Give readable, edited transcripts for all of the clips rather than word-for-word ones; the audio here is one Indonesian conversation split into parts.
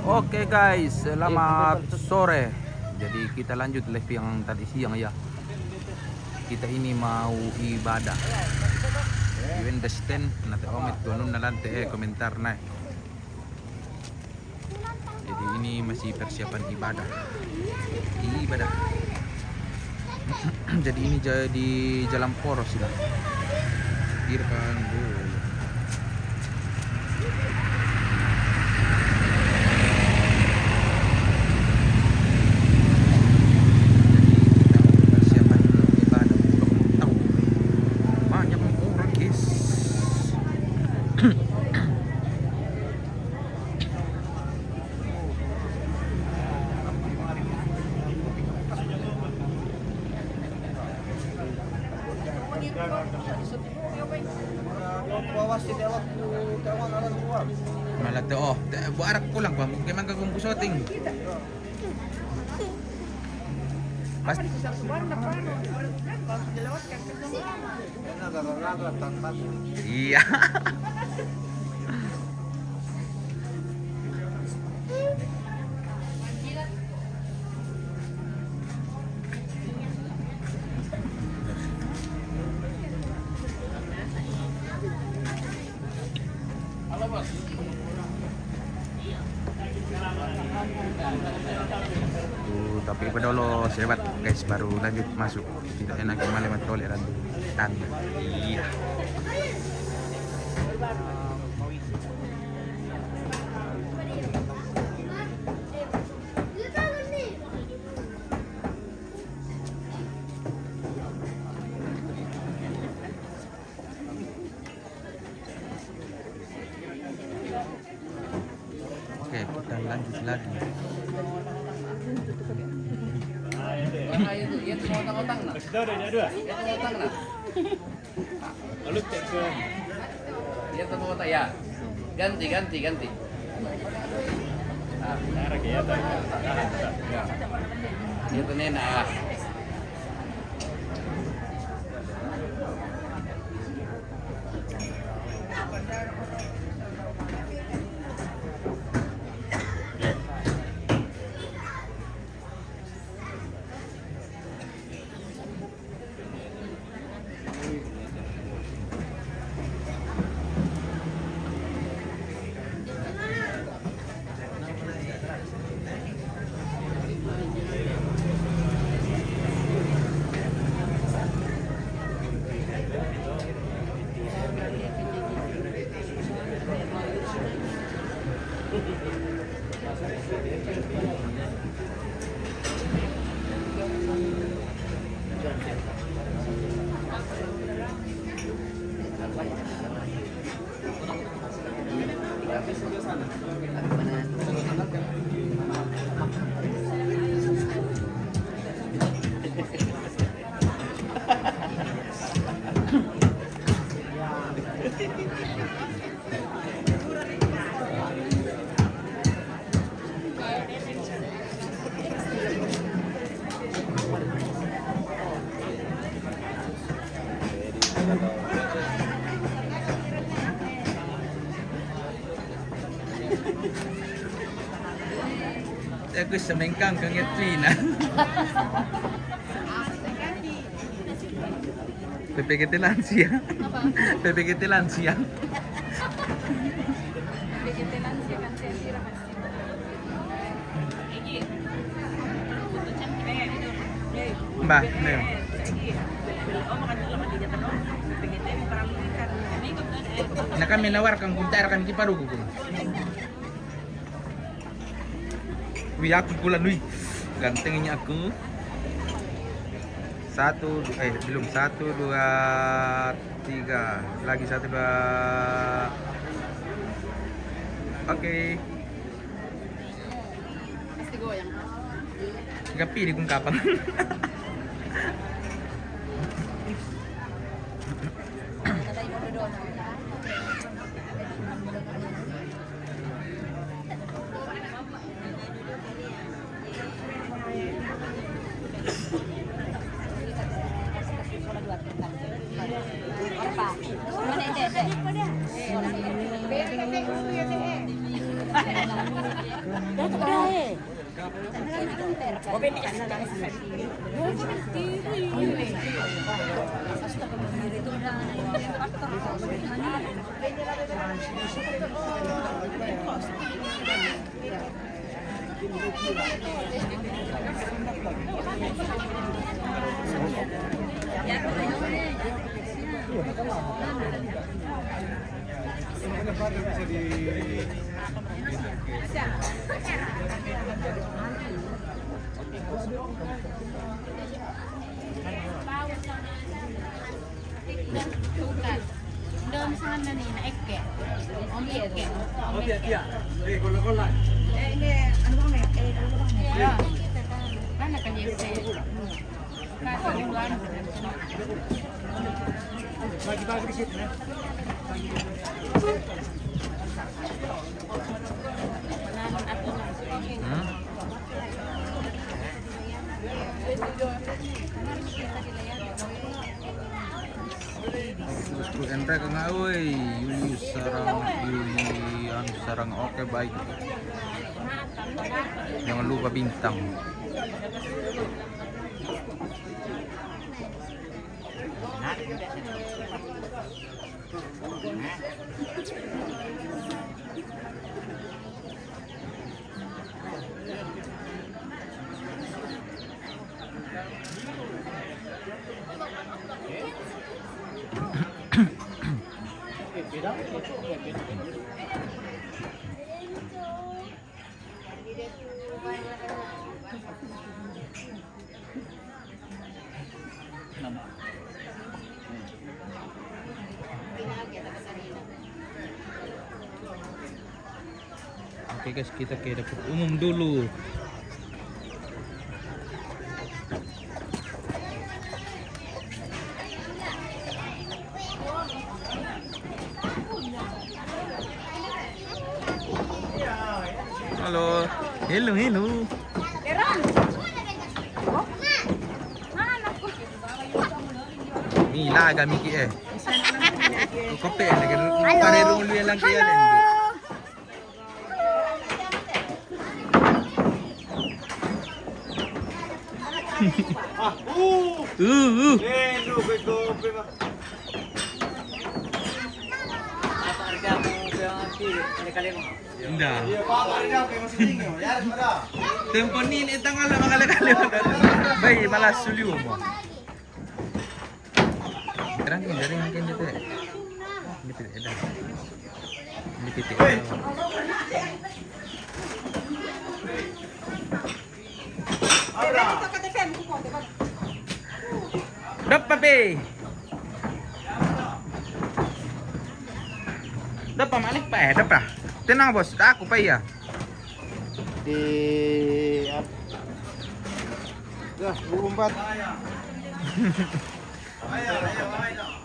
Oke guys, selamat sore. Jadi kita lanjut live yang tadi siang ya. Kita ini mau ibadah. You understand? Nanti omet donun nalante komentar nah. Jadi ini masih persiapan ibadah. Ibadah. Jadi ini jadi jalan poros lah. Irfan dulu. Malah tuh, oh, buarak pulang bang, gimana kagum pusoting? Mas, iya. Tapi pedolo sebat guys, baru lanjut masuk. Tidak enak kembali matoleh dan tanda. Iya. Oke, kita lanjut lagi. Ya, ganti. Itu nenek. Aku semengkang kang Etlina. PPGT lansia. PPGT lansia. PPGT lansia kan saya kira Mbah, Neo. Nah kami nawarkan kuntar kami kiparugu kun. Wih aku pulang wih. Gantengnya aku. Belum 1, 2, 3. Lagi 1, 2. Oke. pasti goyang. Gapi di kung kapang. Bukan. Dalam sana nih naik kayak. Omet kayak. Omet ya. Ini anu bang nih. Ya. Mana kan dia saya. Kasih bulan. Bagi-bagi di situ ya. Terus ente ke ngawe Julius sarang oke baik. Jangan lupa bintang. Oke guys, kita ke dapur umum dulu. Halo, hello. Mila kami ki eh. Kopi ya, kare rumulu yang lang kaya din. Indah. Tempo ni tanggal makala-kali. Bay malas suliw mo. Sekarang dari mungkin gitu ya. Ini tidak ada. Ini titik. Dapat be. Dapat malik pa eh, dapat. Tenang bos, aku pa ya. Di dah 24.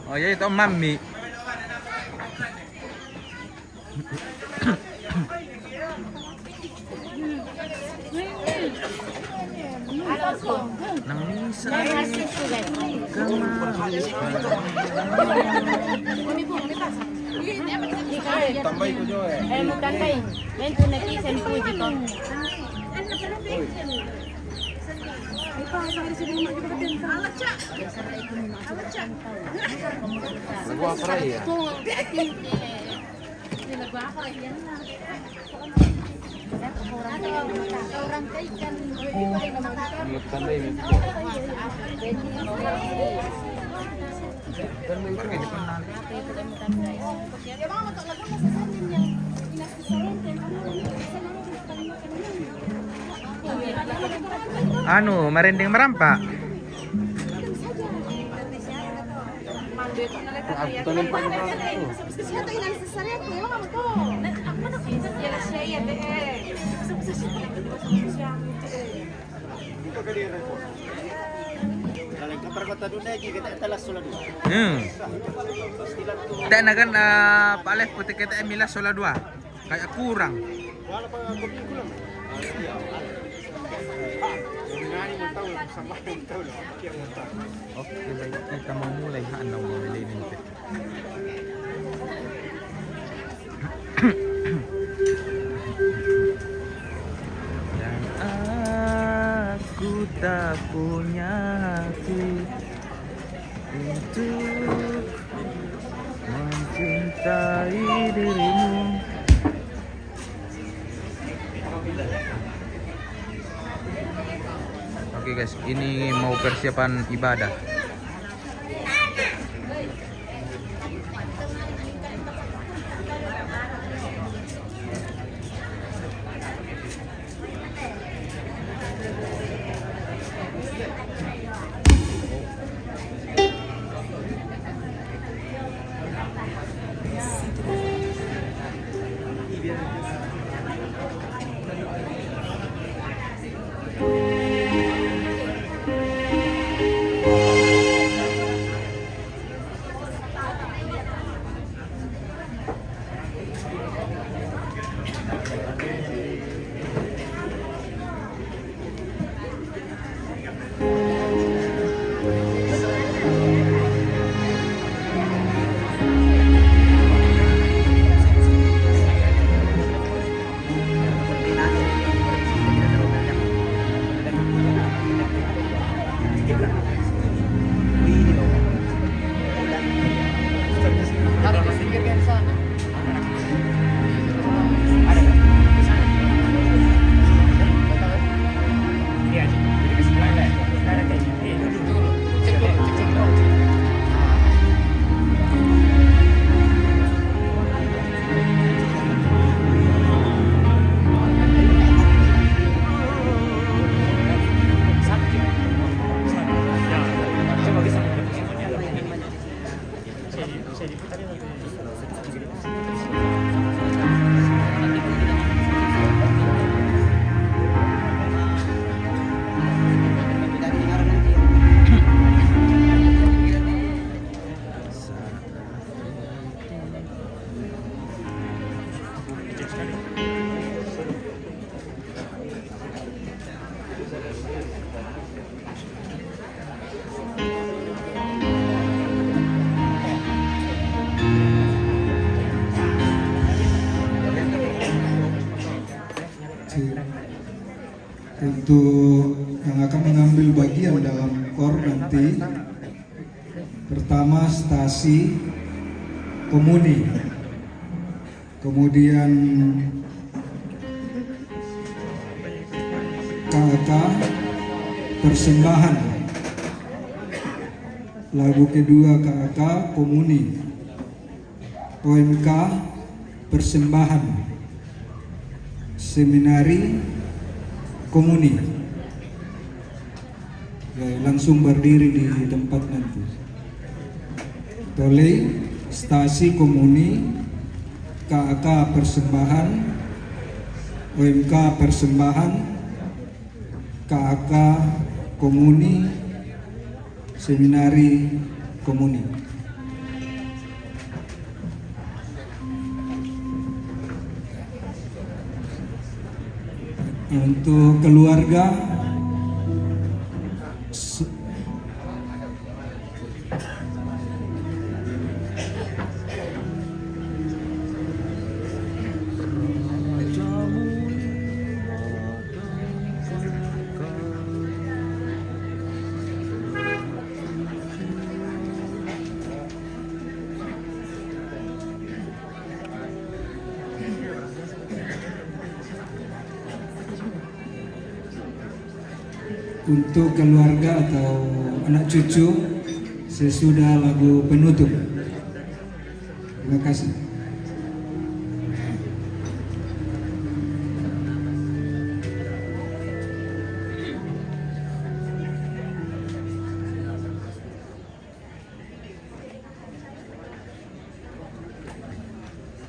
Oh ya itu mami. Nangis. Tambah itu jo eh. Bukan kain. Main tu netizen puji kau. Lagu apa ya? Lagu apa ya? Orang ikan. Tanda ini. Dan pergi di depan. Anu, merinding merampak. Tak nak kan paleh putih kita milas sola dua. Kayak kurang. Oke, baik kita mau mulai hanau mulai nanti. punya hati untuk mencintai dirimu. Oke guys, ini mau persiapan ibadah. Untuk yang akan mengambil bagian dalam KOR nanti, pertama stasi komuni, kemudian KK persembahan, lagu kedua KK komuni, OMK persembahan, seminari komuni. Ya, langsung berdiri di tempat nanti. Tole stasi komuni, KK persembahan, OMK persembahan, KK komuni, seminari komuni. Untuk keluarga untuk keluarga atau anak cucu sesudah lagu penutup. Terima kasih.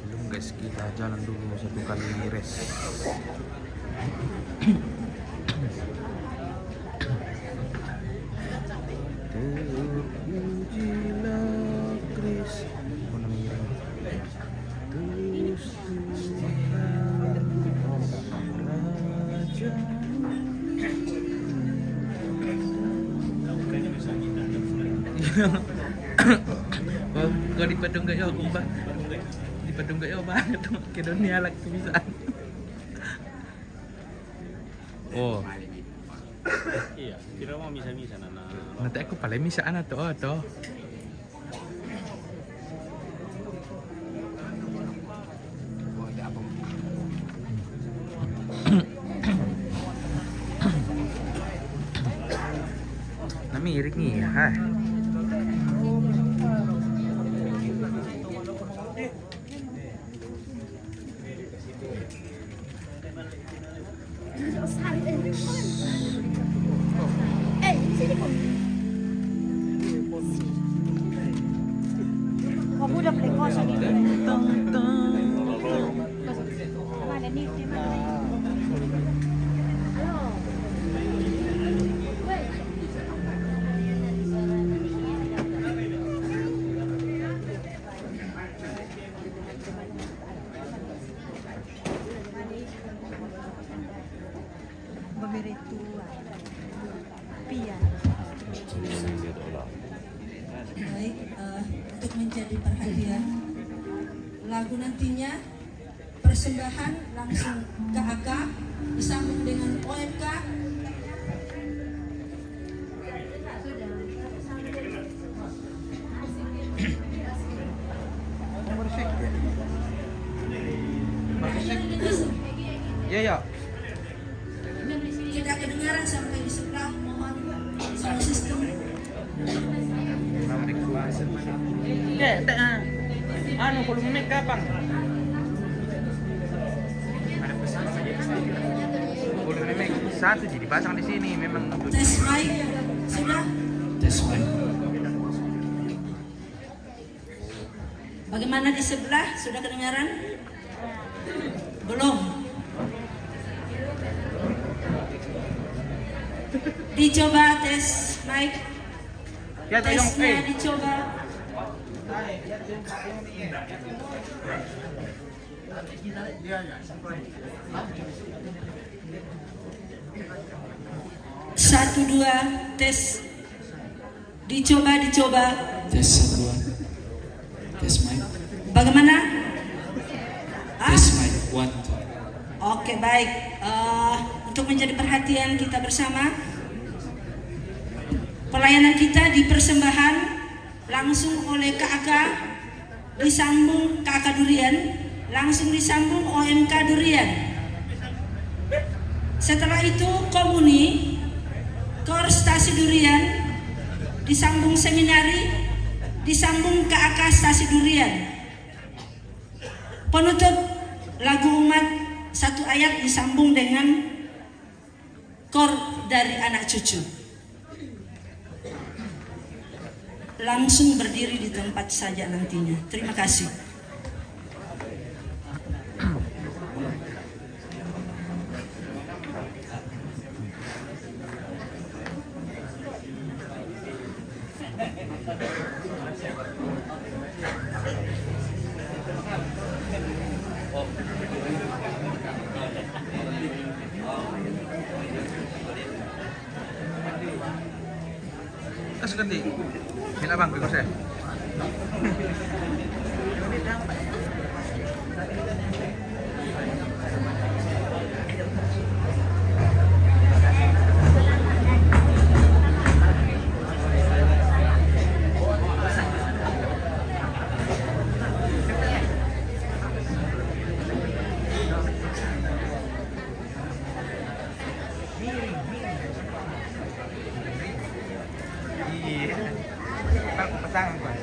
Belum guys, kita jalan dulu satu kali rest. Terpujilah Kristus. Oh, kau di Padang gak ya aku bah? Di Padang gak ya banget tuh ke dunia lagi kebisaan. Oh. Iya. Kira mau misa-misa na. Nanti aku pala misa na to, to. Namirik nih, ha. Kamu udah beli kos ini? Ada nih, Baik, untuk menjadi perhatian lagu nantinya persembahan langsung KAK disambung dengan OMK. Ya ya. Tidak kedengaran sampai di sebelah, mohon sound system. Anu volume kapan? Volume satu jadi dipasang di sini memang untuk Tes mic sudah. Tes mic. Bagaimana di sebelah, sudah kedengaran? Belum. Dicoba tes mic. ya tayong Tesnya dicoba. Satu dua tes. Dicoba. Tes 1 2. Tes mic. Bagaimana? Tes mic 1 2. Oke, baik. Untuk menjadi perhatian kita bersama, pelayanan kita di persembahan langsung oleh KAK, disambung KAK Durian, langsung disambung OMK Durian. Setelah itu komuni, Kor Stasi Durian, disambung seminari, disambung KAK Stasi Durian. Penutup lagu umat satu ayat disambung dengan kor dari anak cucu. Langsung berdiri di tempat saja nantinya. Terima kasih. Terus ganti. Bila bang, bego saya. Iya. Bang, pesangan gua.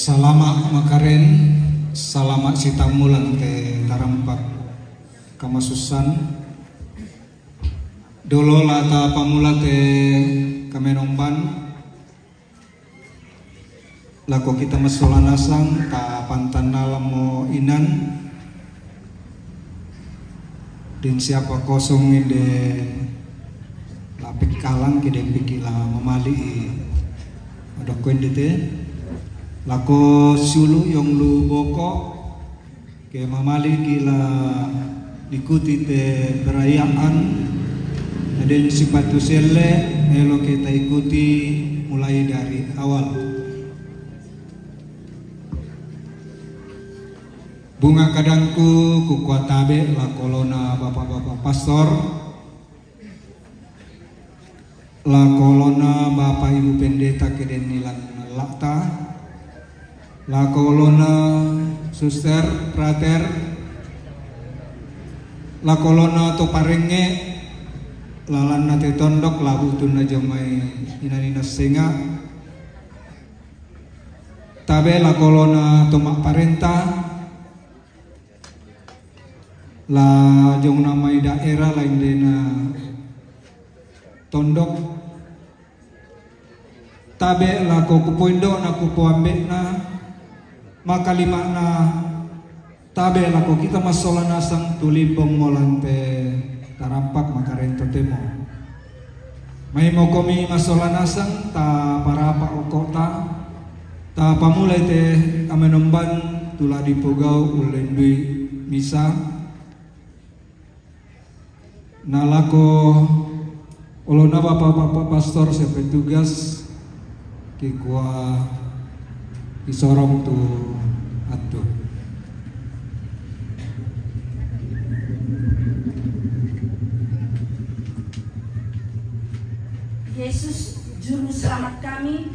Salama makaren, salama sitamulan te tarampak kamasusan. Dolo lata pamula te kamenomban. Lako kita masolanasang ta pantan nalamo inan. Din siapa kosong ide lapik kalang kide pikila memali adokuen dite. Lako sulu yang lu boko ke mamali gila ikuti te perayaan dan sipatu sele elo kita ikuti mulai dari awal. Bunga kadangku kukuatabe la kolona bapak-bapak pastor, la kolona bapak ibu pendeta keden nilan lakta, la kolona suster prater, la kolona to parenge, lalan nate tondok labu tuna jamai inanina senga, tabe la kolona to mak parenta, la jong namai daerah lain dena tondok, tabe la ko kupoindo na kupo ambek na maka lima na tabe la ko kita masola nasang tulipong molante tarampak makarento temo may mo komi masola nasang ta para pa okota ta pamulay te amenomban tula di pugao ulendui misa nalako ulona bapak-bapak pastor sa petugas kikwa isorong tu atu. Yesus Juru Selamat kami,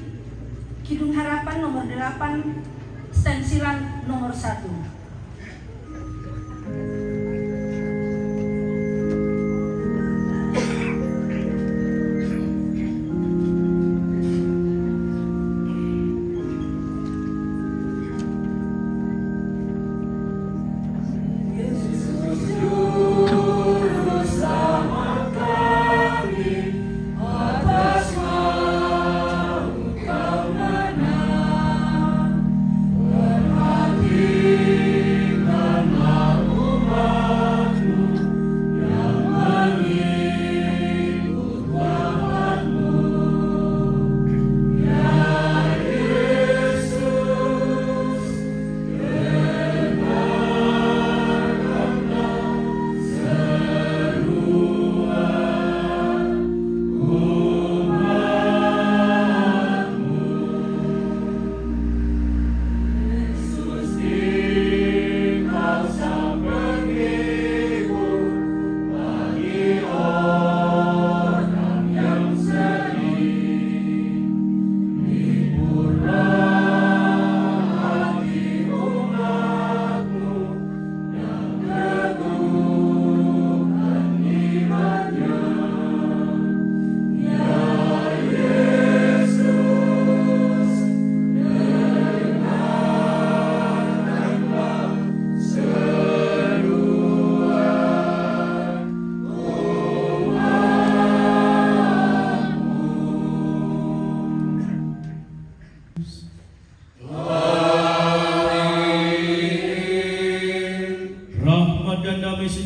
Kidung Harapan nomor 8, stensilan nomor 1. Hati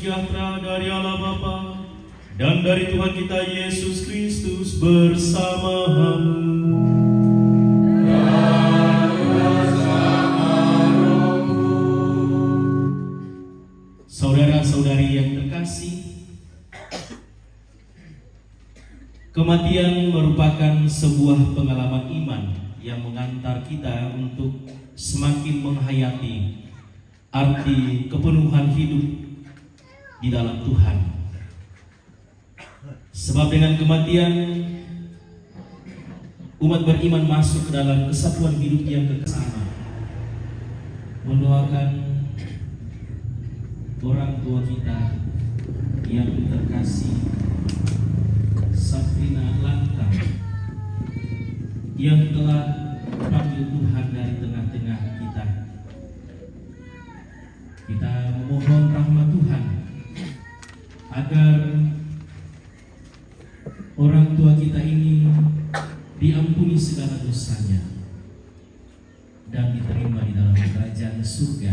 sejahtera dari Allah Bapa dan dari Tuhan kita Yesus Kristus bersamamu. Saudara-saudari yang terkasih, kematian merupakan sebuah pengalaman iman yang mengantar kita untuk semakin menghayati arti kepenuhan hidup di dalam Tuhan. Sebab dengan kematian, umat beriman masuk ke dalam kesatuan hidup yang kekal. Mendoakan orang tua kita yang terkasih, Sabrina Lantang, yang telah panggil Tuhan dari tengah-tengah kita. Kita memohon rahmat Tuhan agar orang tua kita ini diampuni segala dosanya dan diterima di dalam kerajaan surga.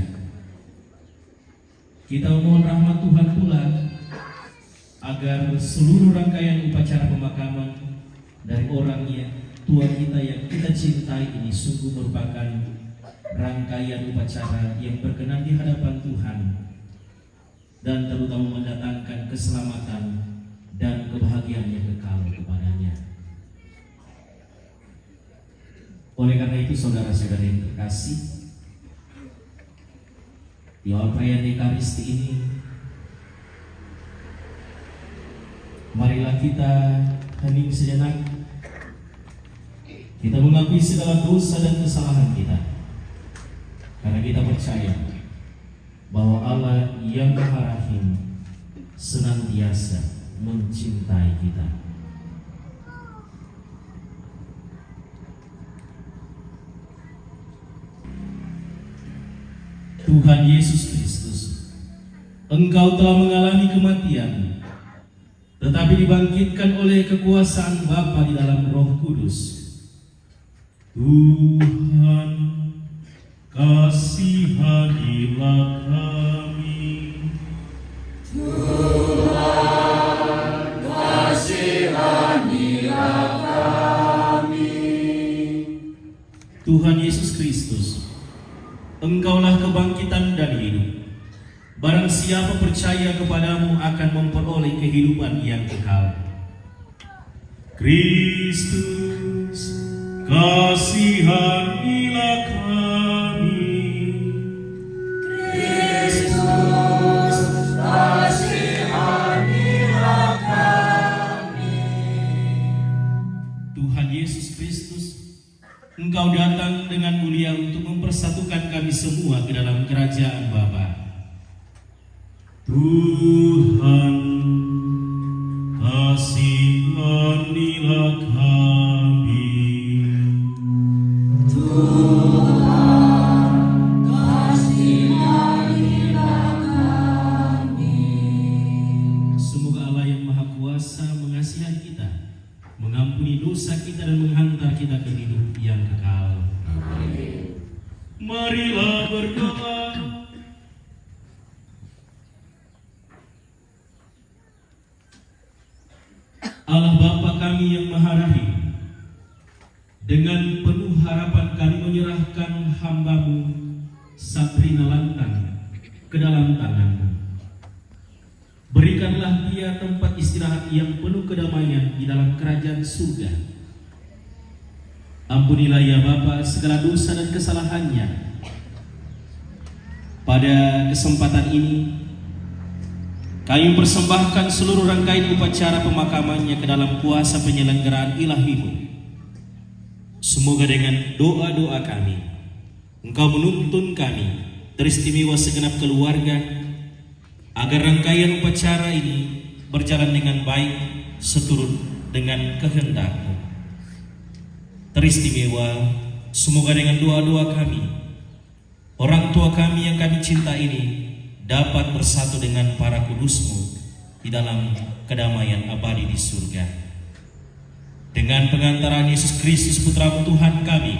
Kita memohon rahmat Tuhan pula agar seluruh rangkaian upacara pemakaman dari orang tua kita yang kita cintai ini sungguh merupakan rangkaian upacara yang berkenan di hadapan Tuhan dan terutama mendatangkan keselamatan dan kebahagiaan yang kekal kepadanya. Oleh karena itu, saudara-saudari yang terkasih, di awal perayaan Ekaristi ini, marilah kita hening sejenak. Kita mengakui segala dosa dan kesalahan kita, karena kita percaya bahwa Allah yang Maha Rahim senantiasa mencintai kita. Tuhan Yesus Kristus, Engkau telah mengalami kematian, tetapi dibangkitkan oleh kekuasaan Bapa di dalam Roh Kudus. Tuhan, kasihanilah kami. Tuhan Yesus Kristus, Engkaulah kebangkitan dan hidup. Barang siapa percaya kepadamu akan memperoleh kehidupan yang kekal. Kristus, kasihanilah kami. Kristus, kasihanilah kami. Tuhan Yesus Kristus, Engkau datang dengan mulia untuk mempersatukan kami semua ke dalam kerajaan Bapa. Tuhan, kasihanilah kami. Tuhan, kasihanilah kami. Semoga Allah yang Maha Kuasa mengasihi kita, mengampuni dosa kita dan menghantar kita ke hidup yang kekal. Amin. Marilah berdoa. Allah Bapa kami yang Maha Rahim, dengan penuh harapan kami menyerahkan hamba-Mu Sabrina Lantang ke dalam tangan-Mu. Berikanlah dia tempat istirahat yang penuh kedamaian di dalam kerajaan surga. Ampunilah ya Bapa segala dosa dan kesalahannya. Pada kesempatan ini, kami persembahkan seluruh rangkaian upacara pemakamannya ke dalam kuasa penyelenggaraan ilahi-Mu. Semoga dengan doa-doa kami, Engkau menuntun kami, teristimewa segenap keluarga, agar rangkaian upacara ini berjalan dengan baik seturut dengan kehendak-Mu. Teristimewa, semoga dengan doa-doa kami, orang tua kami yang kami cinta ini dapat bersatu dengan para kudus-Mu di dalam kedamaian abadi di surga. Dengan pengantaran Yesus Kristus Putra-Mu Tuhan kami,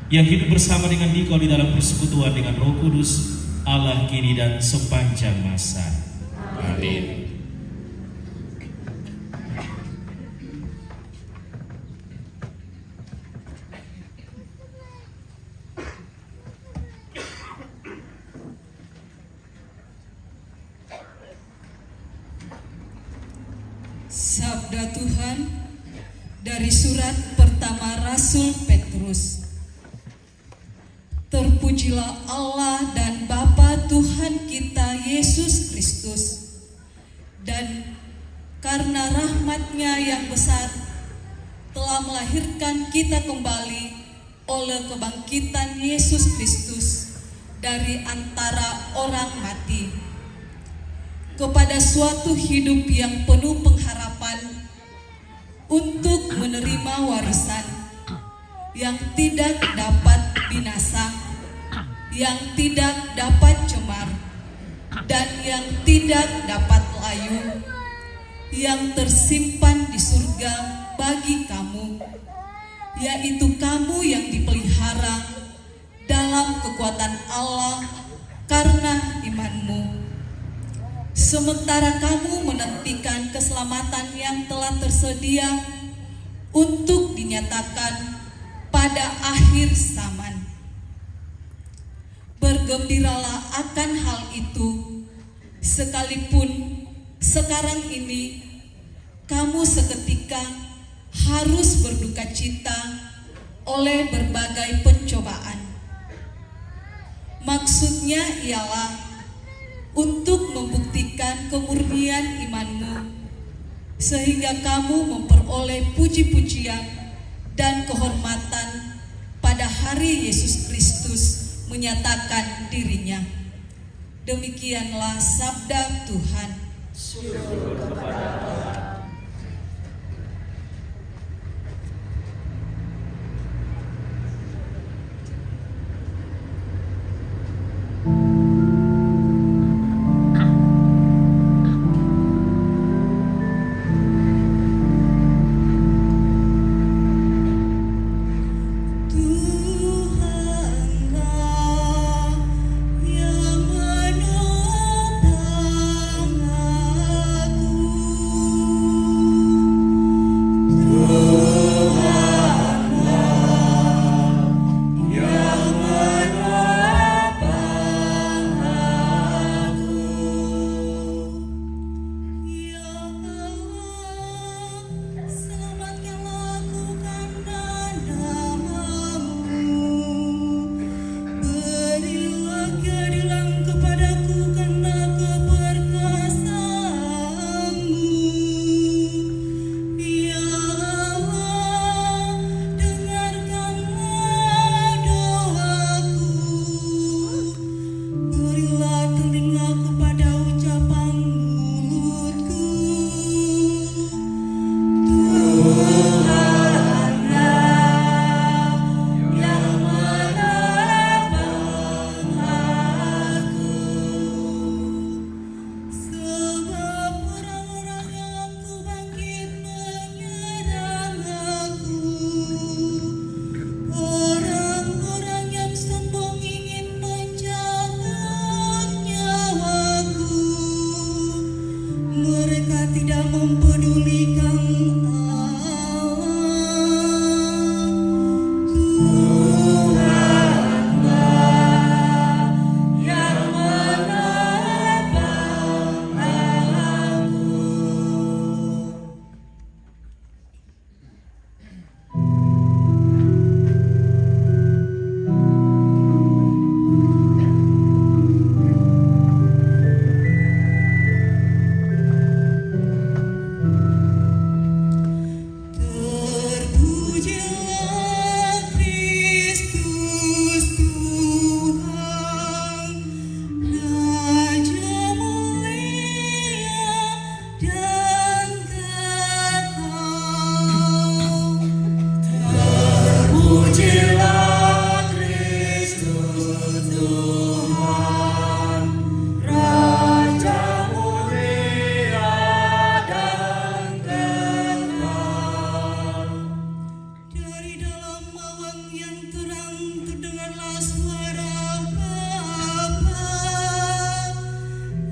yang hidup bersama dengan Dikau di dalam persekutuan dengan Roh Kudus, Allah kini dan sepanjang masa. Amin. Sabda Tuhan dari surat pertama Rasul Petrus. Terpujilah Allah dan Bapa Tuhan kita Yesus Kristus, dan karena rahmat-Nya yang besar telah melahirkan kita kembali oleh kebangkitan Yesus Kristus dari antara orang mati kepada suatu hidup yang penuh pengharapan untuk menerima warisan yang tidak dapat binasa, yang tidak dapat cemar, dan yang tidak dapat layu, yang tersimpan di surga bagi kamu, yaitu kamu yang dipelihara dalam kekuatan Allah karena imanmu. Sementara kamu menantikan keselamatan yang telah tersedia untuk dinyatakan pada akhir zaman. Bergembiralah akan hal itu, sekalipun sekarang ini kamu seketika harus berduka cita oleh berbagai pencobaan. Maksudnya ialah untuk membuktikan kemurnian imanmu, sehingga kamu memperoleh puji-pujian dan kehormatan pada hari Yesus Kristus menyatakan dirinya. Demikianlah sabda Tuhan.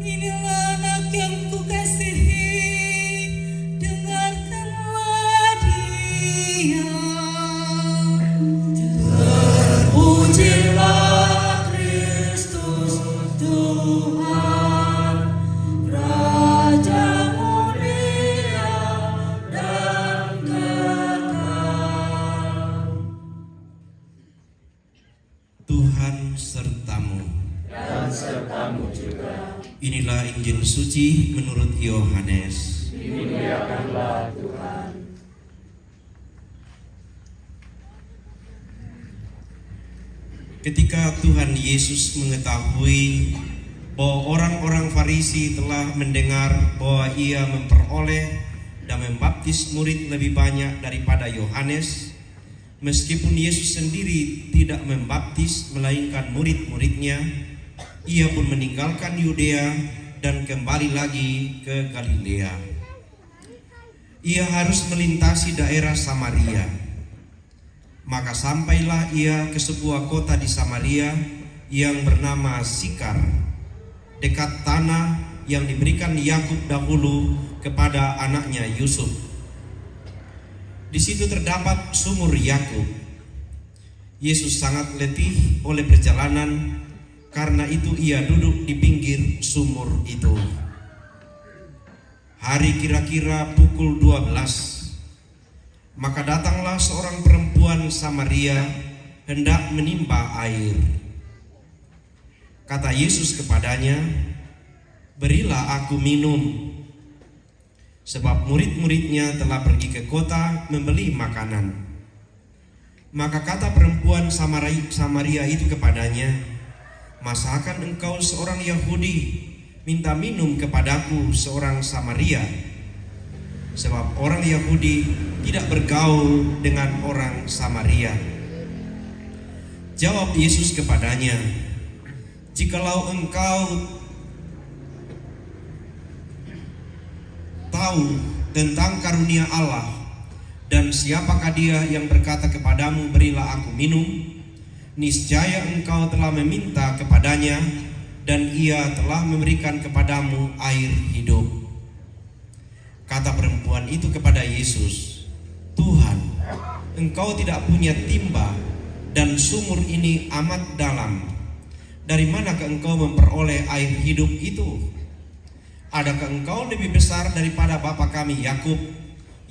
Inilah anak yang Inilah Injil suci menurut Yohanes. Ketika Tuhan Yesus mengetahui bahwa orang-orang Farisi telah mendengar bahwa ia memperoleh dan membaptis murid lebih banyak daripada Yohanes, meskipun Yesus sendiri tidak membaptis melainkan murid-muridnya, ia pun meninggalkan Yudea dan kembali lagi ke Galilea. Ia harus melintasi daerah Samaria. Maka sampailah ia ke sebuah kota di Samaria yang bernama Sikar, dekat tanah yang diberikan Yakub dahulu kepada anaknya Yusuf. Di situ terdapat sumur Yakub. Yesus sangat letih oleh perjalanan, karena itu ia duduk di pinggir sumur itu. Hari kira-kira pukul 12. Maka datanglah seorang perempuan Samaria hendak menimba air. Kata Yesus kepadanya, "Berilah aku minum." Sebab murid-muridnya telah pergi ke kota membeli makanan. Maka kata perempuan Samaria itu kepadanya, "Masakan engkau seorang Yahudi minta minum kepadaku seorang Samaria?" Sebab orang Yahudi tidak bergaul dengan orang Samaria. Jawab Yesus kepadanya, "Jikalau engkau tahu tentang karunia Allah, dan siapakah dia yang berkata kepadamu, berilah aku minum, niscaya engkau telah meminta kepadanya, dan ia telah memberikan kepadamu air hidup." Kata perempuan itu kepada Yesus, "Tuhan, engkau tidak punya timba, dan sumur ini amat dalam. Dari manakah engkau memperoleh air hidup itu? Adakah engkau lebih besar daripada bapa kami Yakub,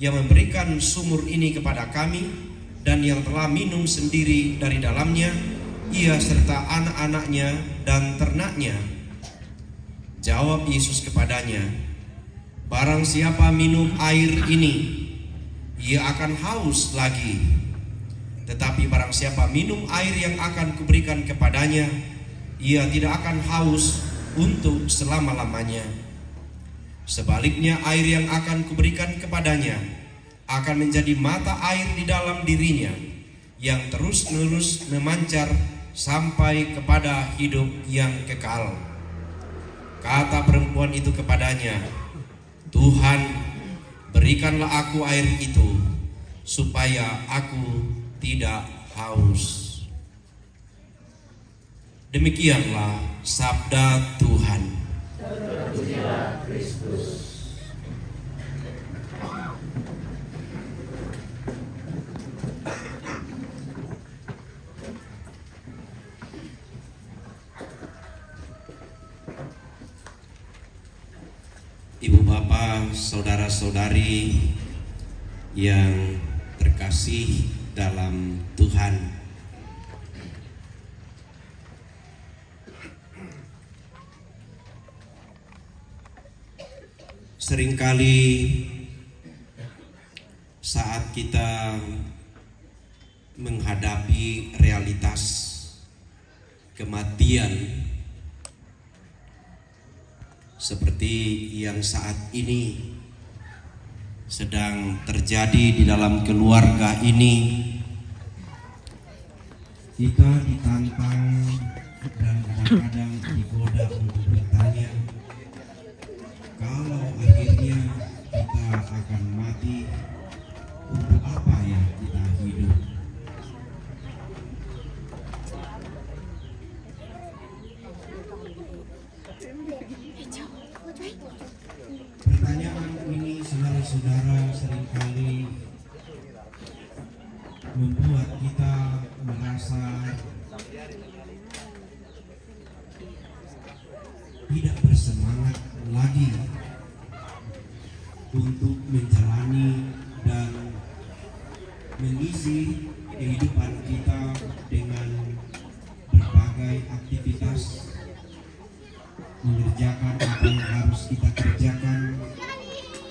yang memberikan sumur ini kepada kami, dan yang telah minum sendiri dari dalamnya, ia serta anak-anaknya dan ternaknya?" Jawab Yesus kepadanya, "Barang siapa minum air ini, ia akan haus lagi. Tetapi barang siapa minum air yang akan kuberikan kepadanya, ia tidak akan haus untuk selama-lamanya. Sebaliknya, air yang akan kuberikan kepadanya akan menjadi mata air di dalam dirinya, yang terus-menerus memancar sampai kepada hidup yang kekal." Kata perempuan itu kepadanya, "Tuhan, berikanlah aku air itu, supaya aku tidak haus." Demikianlah sabda Tuhan. Terpujilah Kristus. Ibu bapak, saudara-saudari yang terkasih dalam Tuhan, seringkali saat kita menghadapi realitas kematian seperti yang saat ini sedang terjadi di dalam keluarga ini, kita ditantang dan kadang-kadang digoda untuk bertanya, kalau akhirnya kita akan mati, untuk apa ya kita hidup? Pertanyaan ini, saudara-saudara, seringkali membuat kita merasa tidak bersemangat lagi untuk menjalani dan mengisi kehidupan kita dengan berbagai aktivitas mengerjakan apa yang harus kita kerjakan,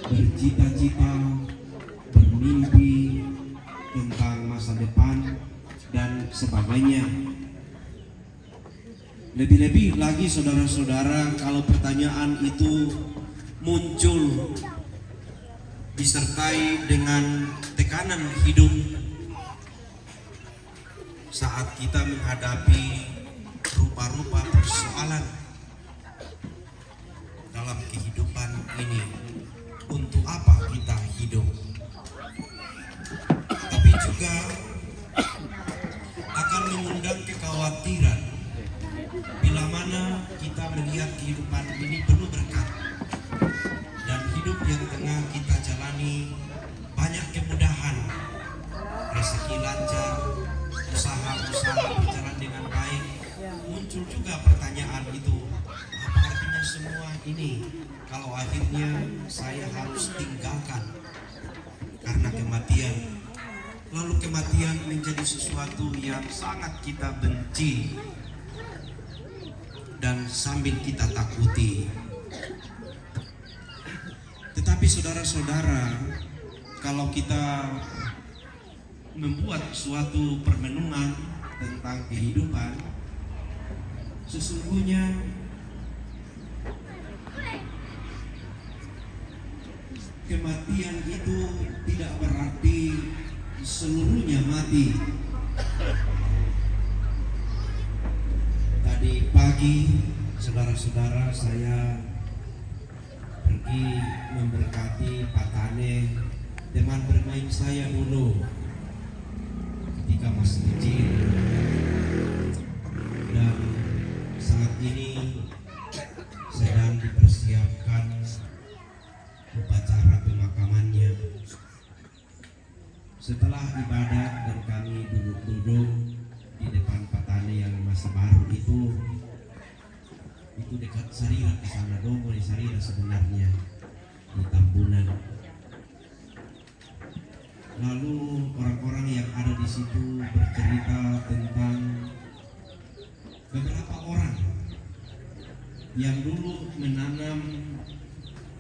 bercita-cita, bermimpi tentang masa depan dan sebagainya. Lebih-lebih lagi saudara-saudara, kalau pertanyaan itu muncul disertai dengan tekanan hidup saat kita menghadapi rupa-rupa persoalan dalam kehidupan ini. Untuk apa kita hidup? Tapi juga akan mengundang kekhawatiran bila mana kita melihat kehidupan ini penuh berkat dan hidup yang tengah kita jalani banyak kemudahan, rezeki lancar, usaha-usaha berjalan dengan baik. Muncul juga pertanyaan itu, apa artinya semua ini kalau akhirnya saya harus tinggalkan karena kematian? Lalu kematian menjadi sesuatu yang sangat kita benci dan sambil kita takuti. Tetapi saudara-saudara, kalau kita membuat suatu permenungan tentang kehidupan, sesungguhnya kematian itu tidak berarti seluruhnya mati. Tadi pagi, saudara-saudara, saya pergi memberkati Pak Tane, teman bermain saya dulu ketika masih kecil, dan saat ini sedang dipersiapkan upacara pemakamannya. Setelah ibadat dan kami duduk-duduk di depan Patane yang masih baru itu dekat Sarira, di sana Dongo di Sarira sebenarnya, di Tambunan. Lalu orang-orang yang ada di situ bercerita tentang beberapa orang yang dulu menanam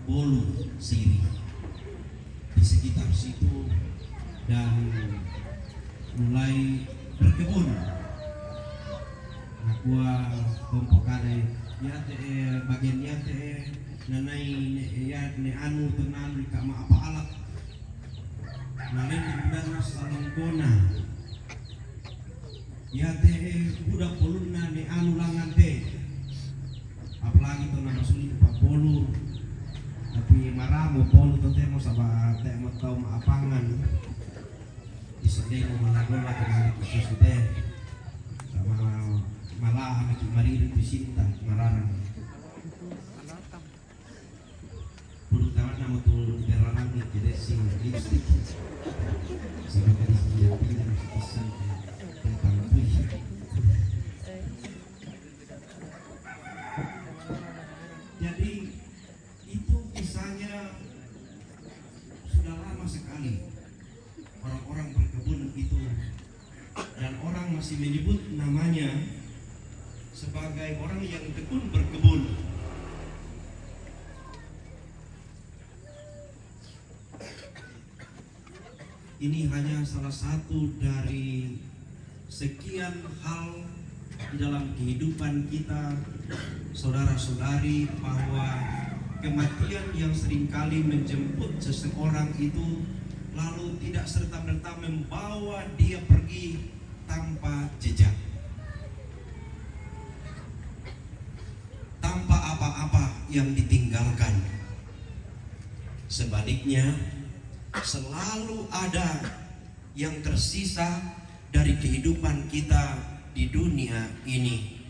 bolu sirih di sekitar situ dan mulai berkebun. Nakua kompokane ya bagian ya nanai ya ne anu tenan di kama apa alat nalen dan salongkona ya budak poluna ne anu langan apalagi tuh nama sulit pak polu tapi maramo polu tentang mau sahabat teh mau tahu maapangan disedeng malagola kemarin khusus deh sama malah anak mari itu cinta mararang puluh tahun nama tuh berlarang nih jadi sing lipstick sampai tadi dia pindah masih tentang puisi. Jadi itu kisahnya sudah lama sekali orang-orang berkebun itu, dan orang masih menyebut namanya sebagai orang yang tekun berkebun. Ini hanya salah satu dari sekian hal di dalam kehidupan kita, saudara-saudari, bahwa kematian yang seringkali menjemput seseorang itu lalu tidak serta-merta membawa dia pergi tanpa jejak, tanpa apa-apa yang ditinggalkan. Sebaliknya, selalu ada yang tersisa dari kehidupan kita di dunia ini.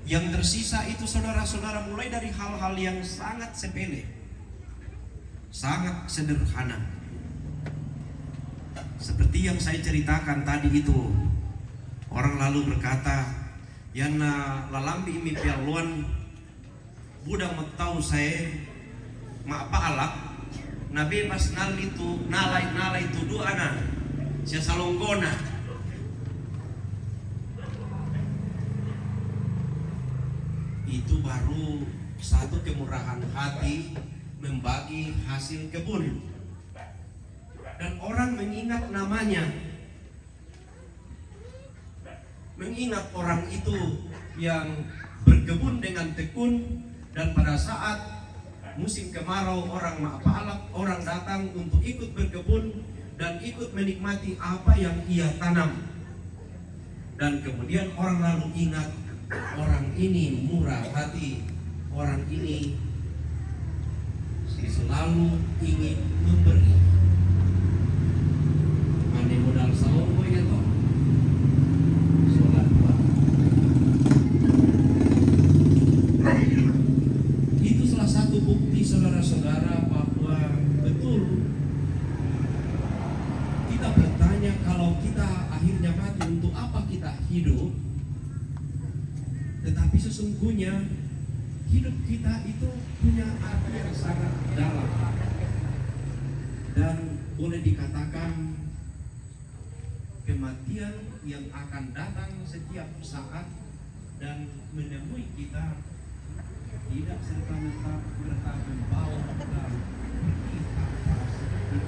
Yang tersisa itu saudara-saudara mulai dari hal-hal yang sangat sepele, sangat sederhana. Seperti yang saya ceritakan tadi itu, orang lalu berkata, "Yana lalambi imi pialuan budak metau saya ma apa alak nabi pas nalai tuduh ana sia salonggona." itu baru satu kemurahan hati membagi hasil kebun. Dan orang mengingat namanya, mengingat orang itu yang berkebun dengan tekun, dan pada saat musim kemarau orang datang untuk ikut berkebun dan ikut menikmati apa yang ia tanam. Dan kemudian orang lalu ingat, orang ini murah hati, orang ini selalu ingin memberi. Mane modal saombo ya toh. Sholat Tuhan. Itu salah satu bukti saudara-saudara bahwa betul kita bertanya, kalau kita akhirnya mati, untuk apa kita hidup? Tetapi sesungguhnya hidup kita itu punya arti yang sangat dalam, dan boleh dikatakan kematian yang akan datang setiap saat dan menemui kita tidak serta-merta membawa kita pergi tanpa sedikit.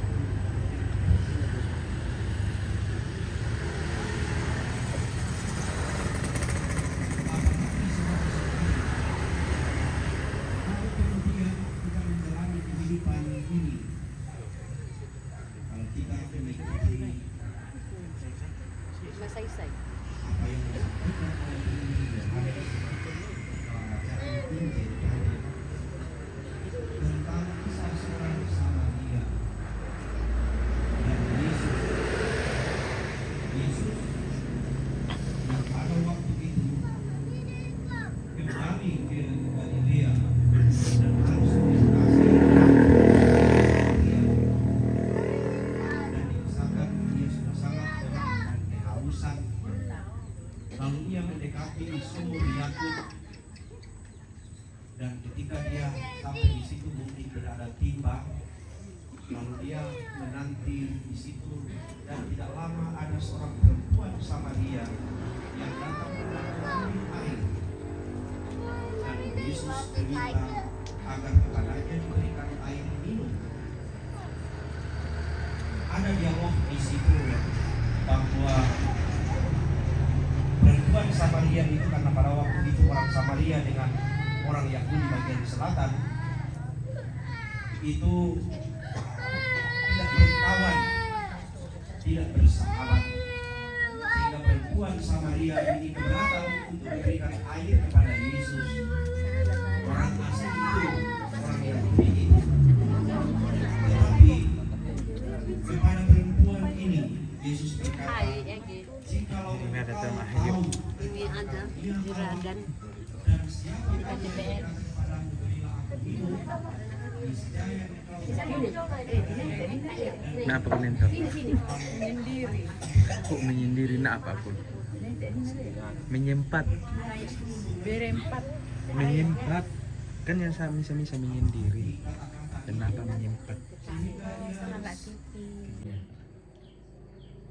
Masaysay. Tentang kisah seorang Samaria dan Yesus yang pada waktu itu kembali ke Galilea dan harus melintasi dan dikisahkan dia sudah sangat lelah dan kehausan. Lalu ia mendekati sumur Yakub, dan ketika dia sampai di situ mungkin tidak ada timba, lalu dia menanti di situ, dan tidak lama ada seorang perempuan Samaria yang datang mengambil air, dan Yesus meminta agar kepadanya diberikan air minum. Ada dialog di situ bahwa perempuan Samaria itu, karena pada waktu itu orang Samaria dengan orang Yahudi bagian selatan itu tidak berkawan, tidak bersahabat, sehingga perempuan Samaria ini keberatan untuk memberikan air kepada Yesus. Orang asing itu, orang Yahudi itu, tetapi kepada perempuan ini Yesus berkata, jikalau engkau tahu tentang juragan dan siapa yang memberikan kepadamu, berilah aku minum. Niscaya engkau Kenapa kalian tahu? Menyendiri. Kok menyendiri nak apapun? Menyempat. Berempat. Menyempat. Kan yang sami-sami menyendiri. Kenapa menyempat?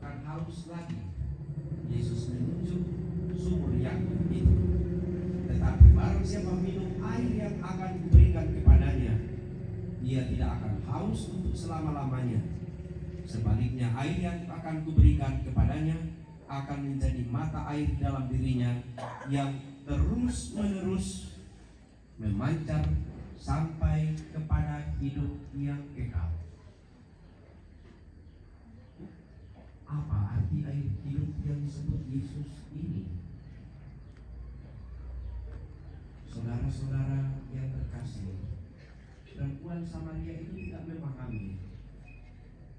akan haus lagi. Yesus menunjuk sumur Yakub itu. Tetapi barang siapa minum air yang akan diberikan kepadanya, ia tidak akan haus untuk selama-lamanya. Sebaliknya, air yang akan kuberikan kepadanya akan menjadi mata air dalam dirinya yang terus-menerus memancar sampai kepada hidup yang kekal. Apa arti air hidup yang disebut Yesus ini? Saudara-saudara yang terkasih, perempuan Samaria itu tidak memahami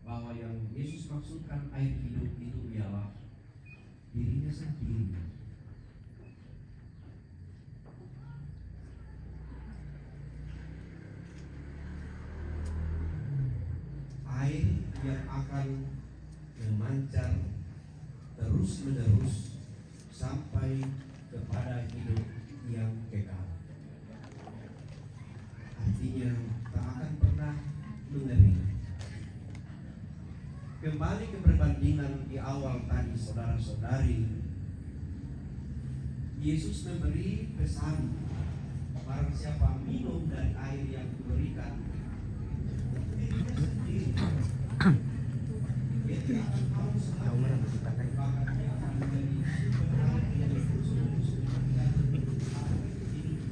bahwa yang Yesus maksudkan air hidup itu ialah dirinya sendiri. Air yang akan memancar terus-menerus sampai kepada hidup yang kekal. Artinya tak akan pernah mengering. Kembali ke perbandingan di awal tadi, saudara-saudari, Yesus memberi pesan barang siapa minum dari air yang kuberikan, dirinya sendiri dia tidak akan haus lagi, bahkan dia akan menjadi sumber air yang bersungguh-sungguh dan air hidup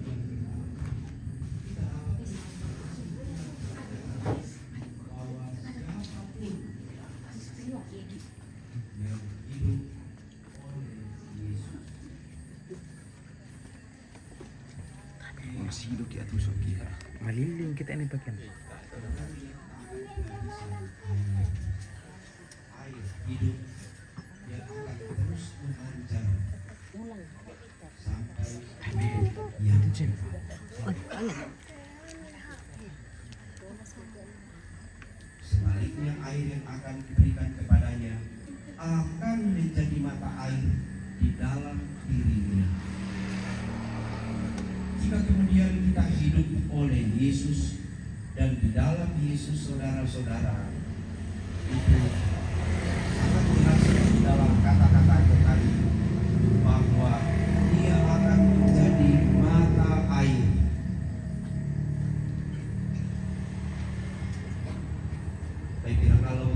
yang kekal. Kita dapat bahwa siapapun yang hidup oleh Yesus. Masih hidup di atas kita. Maliling kita ini bagian. Air hidup yang akan terus memancar sampai yang sebaliknya air yang akan diberikan kepadanya akan menjadi mata air di dalam dirinya. Jika kemudian kita hidup oleh Yesus dan di dalam Yesus, saudara-saudara, itu sangat jelas di dalam kata-katanya tadi bahwa dia akan menjadi mata air. Baik kira kalau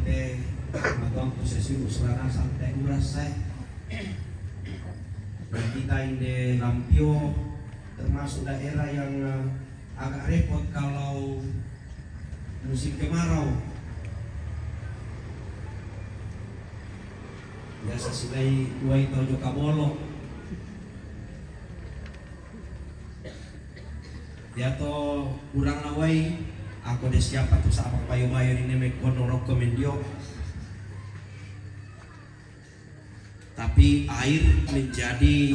matang posisi usrana sampai uras saya. Dan kita ini Lampio termasuk daerah yang agak repot kalau musim kemarau. Biasa silai tuai tojo kabolo. Dia to kurang nawai, aku de siapa tuh sama payo-payo ini mekono rokok mendio. Tapi air menjadi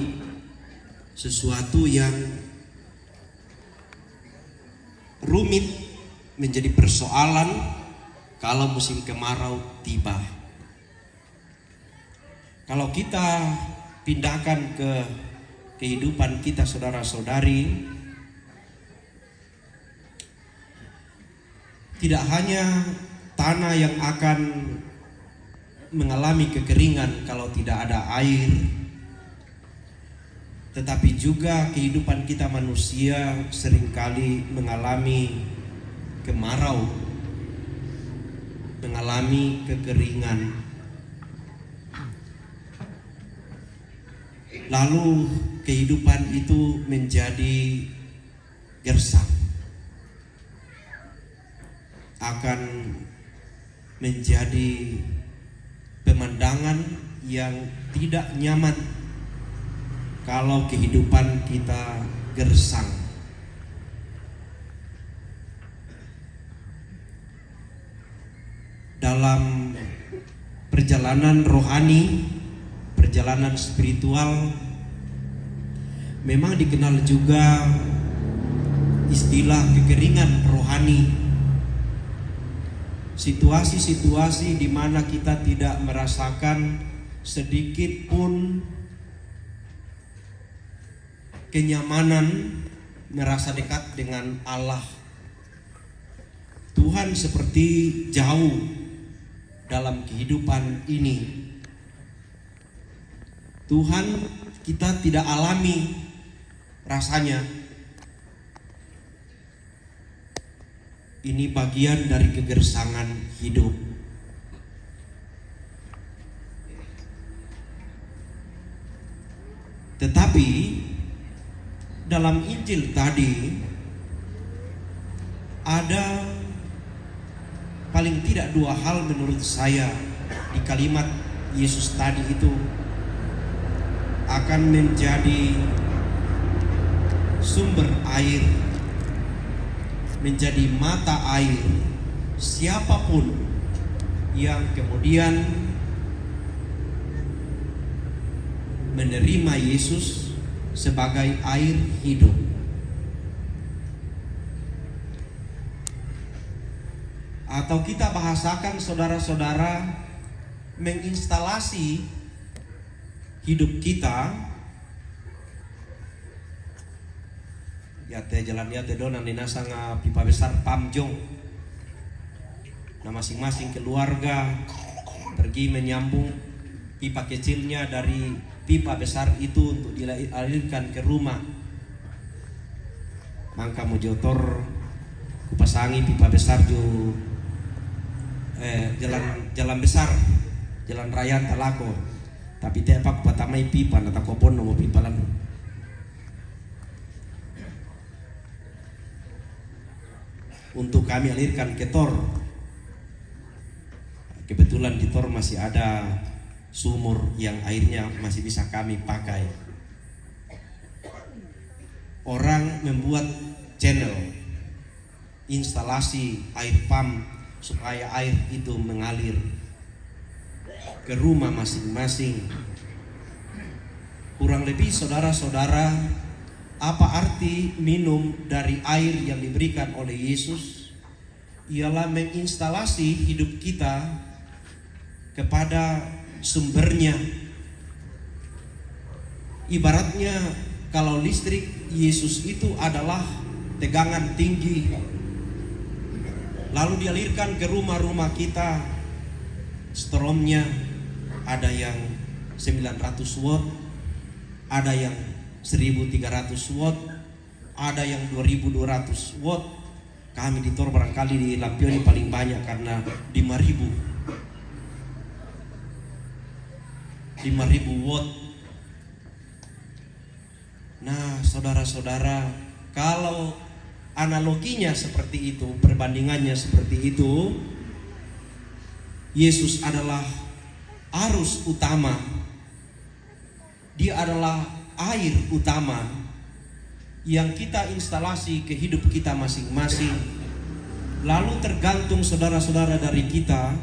sesuatu yang rumit, menjadi persoalan kalau musim kemarau tiba. Kalau kita pindahkan ke kehidupan kita, saudara-saudari, tidak hanya tanah yang akan mengalami kekeringan kalau tidak ada air, tetapi juga kehidupan kita manusia seringkali mengalami kemarau, mengalami kekeringan. Lalu kehidupan itu menjadi gersang, akan menjadi pemandangan yang tidak nyaman kalau kehidupan kita gersang. Dalam perjalanan rohani, perjalanan spiritual, memang dikenal juga istilah kekeringan rohani. Situasi-situasi di mana kita tidak merasakan sedikit pun kenyamanan, merasa dekat dengan Allah. Tuhan seperti jauh dalam kehidupan ini. Tuhan kita tidak alami rasanya. Ini bagian dari kegersangan hidup. Tetapi dalam Injil tadi ada paling tidak dua hal menurut saya di kalimat Yesus tadi itu akan menjadi sumber air, menjadi mata air. Siapapun yang kemudian menerima Yesus sebagai air hidup, atau kita bahasakan saudara-saudara, menginstalasi hidup kita. Ya teh jalan ya teh donan dinasang pipa besar pamjong. Nah masing-masing keluarga pergi menyambung pipa kecilnya dari pipa besar itu untuk dialirkan ke rumah. mangka mo jotor kupasangi pipa besar ju jalan besar, jalan raya talako, tapi tepak patamay pipa natakopon mo pipa lang. Untuk kami alirkan ke tor. Kebetulan di tor masih ada sumur yang airnya masih bisa kami pakai. Orang membuat channel, instalasi air pump supaya air itu mengalir ke rumah masing-masing. Kurang lebih saudara-saudara, apa arti minum dari air yang diberikan oleh Yesus? Ialah menginstalasi hidup kita kepada sumbernya. Ibaratnya kalau listrik, Yesus itu adalah tegangan tinggi, lalu dialirkan ke rumah-rumah kita. Stromnya ada yang 900 watt, ada yang 1300 watt, ada yang 2200 watt. Kami di Tor barangkali di lampioni paling banyak karena 5.000 watt. Nah, saudara-saudara, kalau analoginya seperti itu, perbandingannya seperti itu, Yesus adalah arus utama. Dia adalah air utama yang kita instalasi ke hidup kita masing-masing. Lalu tergantung saudara-saudara dari kita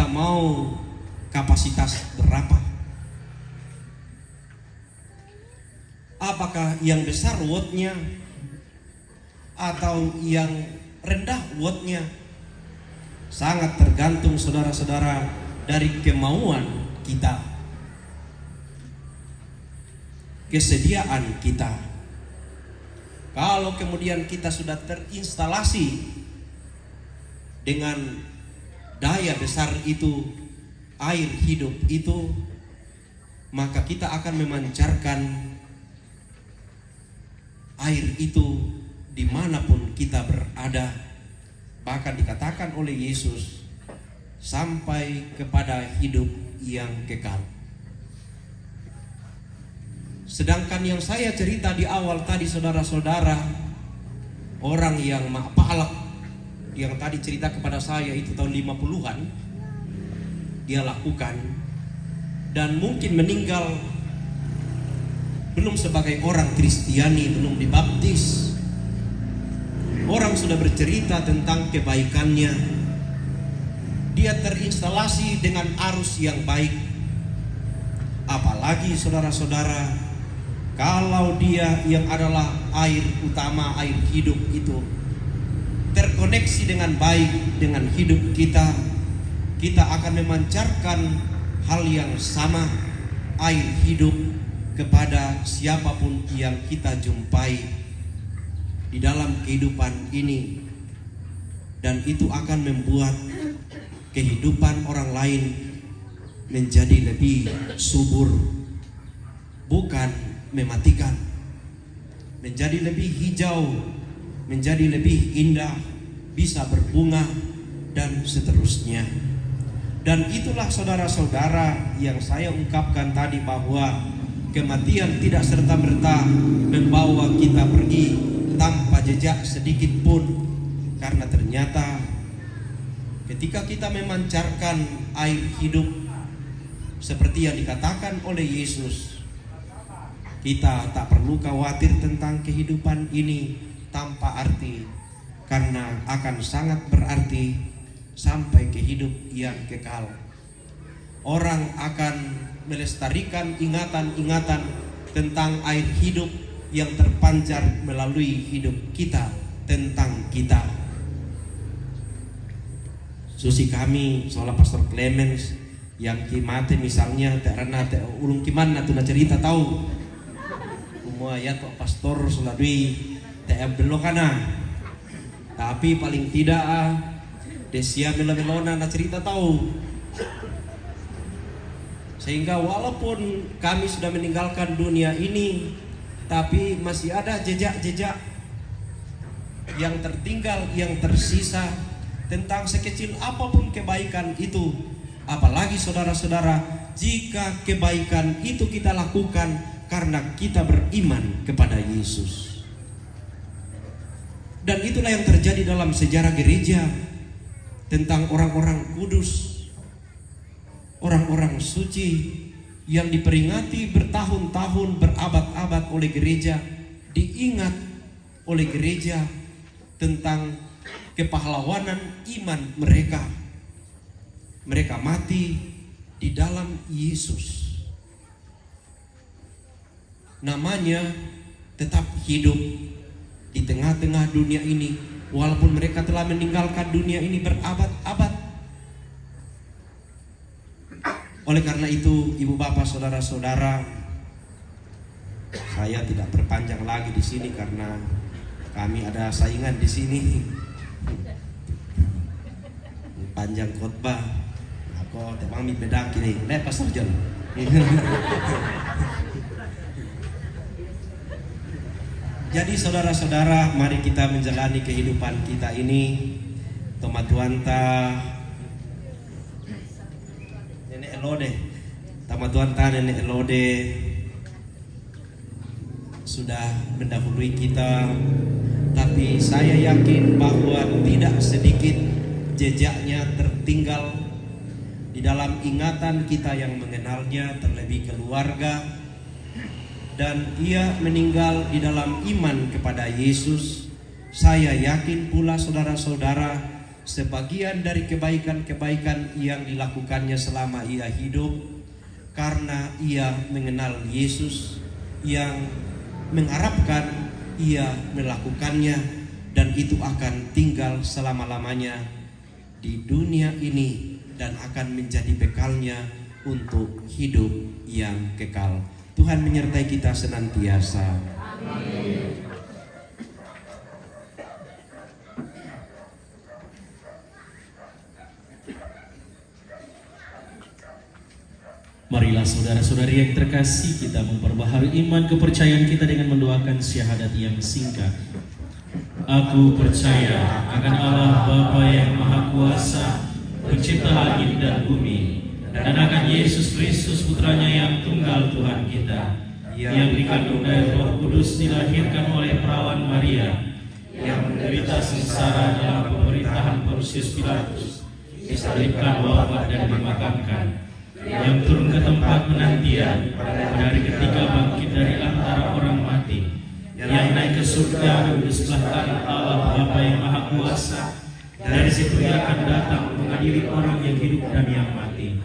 mau kapasitas berapa? Apakah yang besar wattnya atau yang rendah wattnya? Sangat tergantung saudara-saudara dari kemauan kita, kesediaan kita. Kalau kemudian kita sudah terinstalasi dengan daya besar itu, air hidup itu, maka kita akan memancarkan air itu dimanapun kita berada. Bahkan dikatakan oleh Yesus, sampai kepada hidup yang kekal. Sedangkan yang saya cerita di awal tadi saudara-saudara, orang yang ma'palak yang tadi cerita kepada saya itu tahun 50-an dia lakukan, dan mungkin meninggal belum sebagai orang Kristiani, belum dibaptis. Orang sudah bercerita tentang kebaikannya. Dia terinstalasi dengan arus yang baik. Apalagi saudara-saudara, kalau dia yang adalah air utama, air hidup itu terkoneksi dengan baik dengan hidup kita, kita akan memancarkan hal yang sama, air hidup, kepada siapapun yang kita jumpai di dalam kehidupan ini. Dan itu akan membuat kehidupan orang lain menjadi lebih subur, bukan mematikan, menjadi lebih hijau, menjadi lebih indah, bisa berbunga, dan seterusnya. Dan itulah saudara-saudara yang saya ungkapkan tadi, bahwa kematian tidak serta-merta membawa kita pergi tanpa jejak sedikit pun. Karena ternyata ketika kita memancarkan air hidup seperti yang dikatakan oleh Yesus, kita tak perlu khawatir tentang kehidupan ini tanpa arti, karena akan sangat berarti sampai ke hidup yang kekal. Orang akan melestarikan ingatan-ingatan tentang air hidup yang terpancar melalui hidup kita, tentang kita. Susi kami soal Pastor Clemens yang kimate misalnya karena ulung kimana tuh cerita tahu semua ya kok pastor suladui belok kana, tapi paling tidak desia melona na cerita tahu. Sehingga walaupun kami sudah meninggalkan dunia ini, tapi masih ada jejak-jejak yang tertinggal, yang tersisa, tentang sekecil apapun kebaikan itu. Apalagi saudara-saudara, jika kebaikan itu kita lakukan karena kita beriman kepada Yesus. Dan itulah yang terjadi dalam sejarah gereja, tentang orang-orang kudus, orang-orang suci yang diperingati bertahun-tahun, berabad-abad oleh gereja, diingat oleh gereja tentang kepahlawanan iman mereka. Mereka mati di dalam Yesus. Namanya tetap hidup di tengah-tengah dunia ini, walaupun mereka telah meninggalkan dunia ini berabad-abad. Oleh karena itu, ibu bapak, saudara-saudara, saya tidak berpanjang lagi di sini karena kami ada saingan di sini. Panjang khotbah, aku temang mi bedak kini, lepas saja. Jadi saudara-saudara, mari kita menjalani kehidupan kita ini. Tomat tuanta nenek Elode, tomat tuanta nenek Elode sudah mendahului kita, tapi saya yakin bahwa tidak sedikit jejaknya tertinggal di dalam ingatan kita yang mengenalnya, terlebih keluarga. Dan ia meninggal di dalam iman kepada Yesus. Saya yakin pula saudara-saudara, sebagian dari kebaikan-kebaikan yang dilakukannya selama ia hidup karena ia mengenal Yesus, yang mengharapkan ia melakukannya, dan itu akan tinggal selama-lamanya di dunia ini dan akan menjadi bekalnya untuk hidup yang kekal. Tuhan menyertai kita senantiasa. Amin. Marilah saudara-saudari yang terkasih, kita memperbaharui iman kepercayaan kita dengan mendoakan syahadat yang singkat. Aku percaya akan Allah Bapa yang Maha Kuasa, pencipta langit dan bumi, dan akan Yesus Kristus putranya yang tunggal Tuhan kita, yang dikandung dari Roh Kudus, dilahirkan oleh perawan Maria, yang menderita sengsara dalam pemerintahan Pontius Pilatus, disalibkan, wafat dan dimakamkan, yang turun ke tempat penantian, pada hari ketiga bangkit dari antara orang mati, yang naik ke surga duduk sebelah kanan Allah Bapa yang Maha Kuasa. Dari situ ia akan datang mengadili orang yang hidup dan yang mati.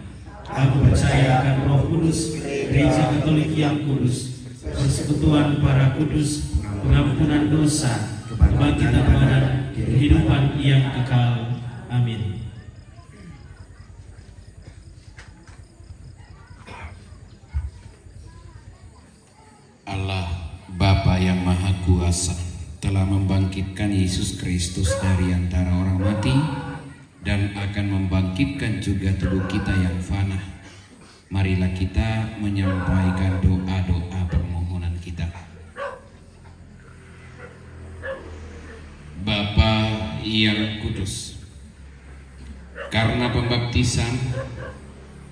Aku percaya akan Roh Kudus, Gereja Katolik yang kudus, persekutuan para kudus, pengampunan dosa, kebangkitan badan, kehidupan yang kekal. Amin. Allah Bapa yang Maha Kuasa telah membangkitkan Yesus Kristus dari antara orang mati dan akan membangkitkan juga tubuh kita yang fana. Marilah kita menyampaikan doa-doa permohonan kita. Bapa yang kudus, karena pembaptisan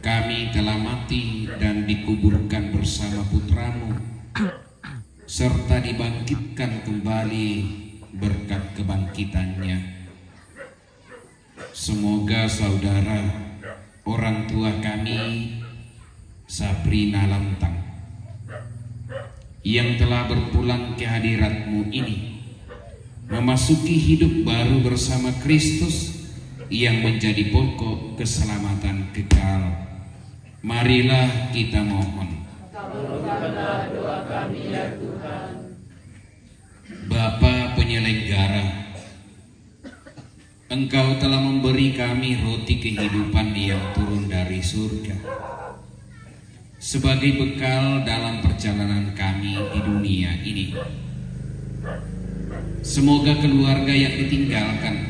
kami telah mati dan dikuburkan bersama Putramu, serta dibangkitkan kembali berkat kebangkitannya. Semoga saudara, orang tua kami Sabrina Lantang, yang telah berpulang ke hadirat-Mu ini, memasuki hidup baru bersama Kristus yang menjadi pokok keselamatan kekal. Marilah kita mohon. Kabulkanlah doa kami ya Tuhan. Bapa penyelenggara, Engkau telah memberi kami roti kehidupan yang turun dari surga sebagai bekal dalam perjalanan kami di dunia ini. Semoga keluarga yang ditinggalkan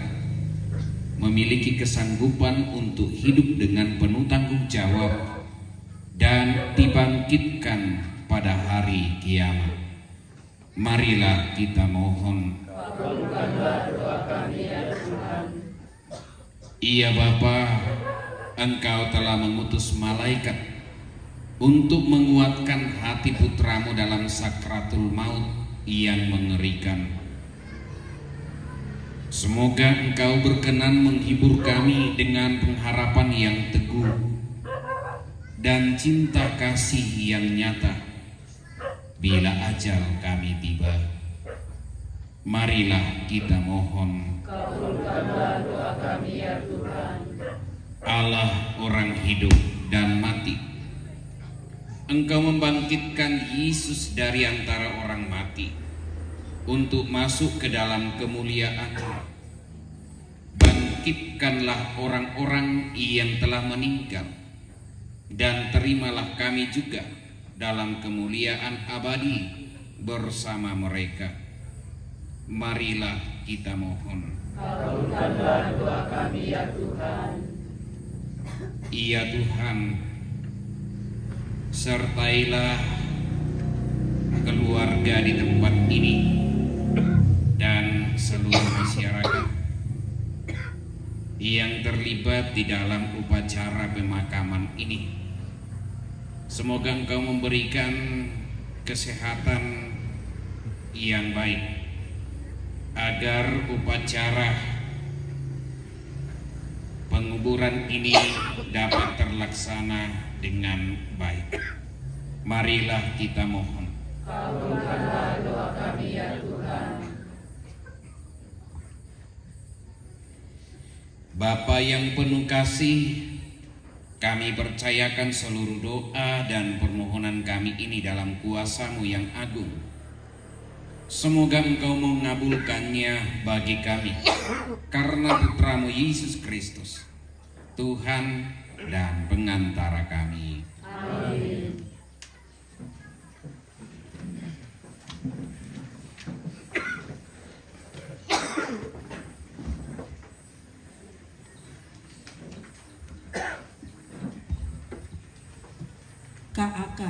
memiliki kesanggupan untuk hidup dengan penuh tanggung jawab dan dibangkitkan pada hari kiamat. Marilah kita mohon. Iya Bapa, Engkau telah mengutus malaikat untuk menguatkan hati putramu dalam sakratul maut yang mengerikan. Semoga Engkau berkenan menghibur kami dengan pengharapan yang teguh dan cinta kasih yang nyata bila ajal kami tiba. Marilah kita mohon. Kabulkanlah doa kami ya Tuhan. Allah orang hidup dan mati, Engkau membangkitkan Yesus dari antara orang mati untuk masuk ke dalam kemuliaan. Bangkitkanlah orang-orang yang telah meninggal, dan terimalah kami juga dalam kemuliaan abadi bersama mereka. Marilah kita mohon. Kabulkanlah doa kami ya Tuhan. Iya Tuhan, sertailah keluarga di tempat ini dan seluruh masyarakat yang terlibat di dalam upacara pemakaman ini. Semoga Engkau memberikan kesehatan yang baik agar upacara penguburan ini dapat terlaksana dengan baik. Marilah kita mohon. Kabulkanlah doa kami ya Tuhan. Bapa yang penuh kasih, kami percayakan seluruh doa dan permohonan kami ini dalam kuasa-Mu yang agung. Semoga Engkau mengabulkannya bagi kami karena Putra-Mu Yesus Kristus, Tuhan dan pengantara kami. Amin. KAK.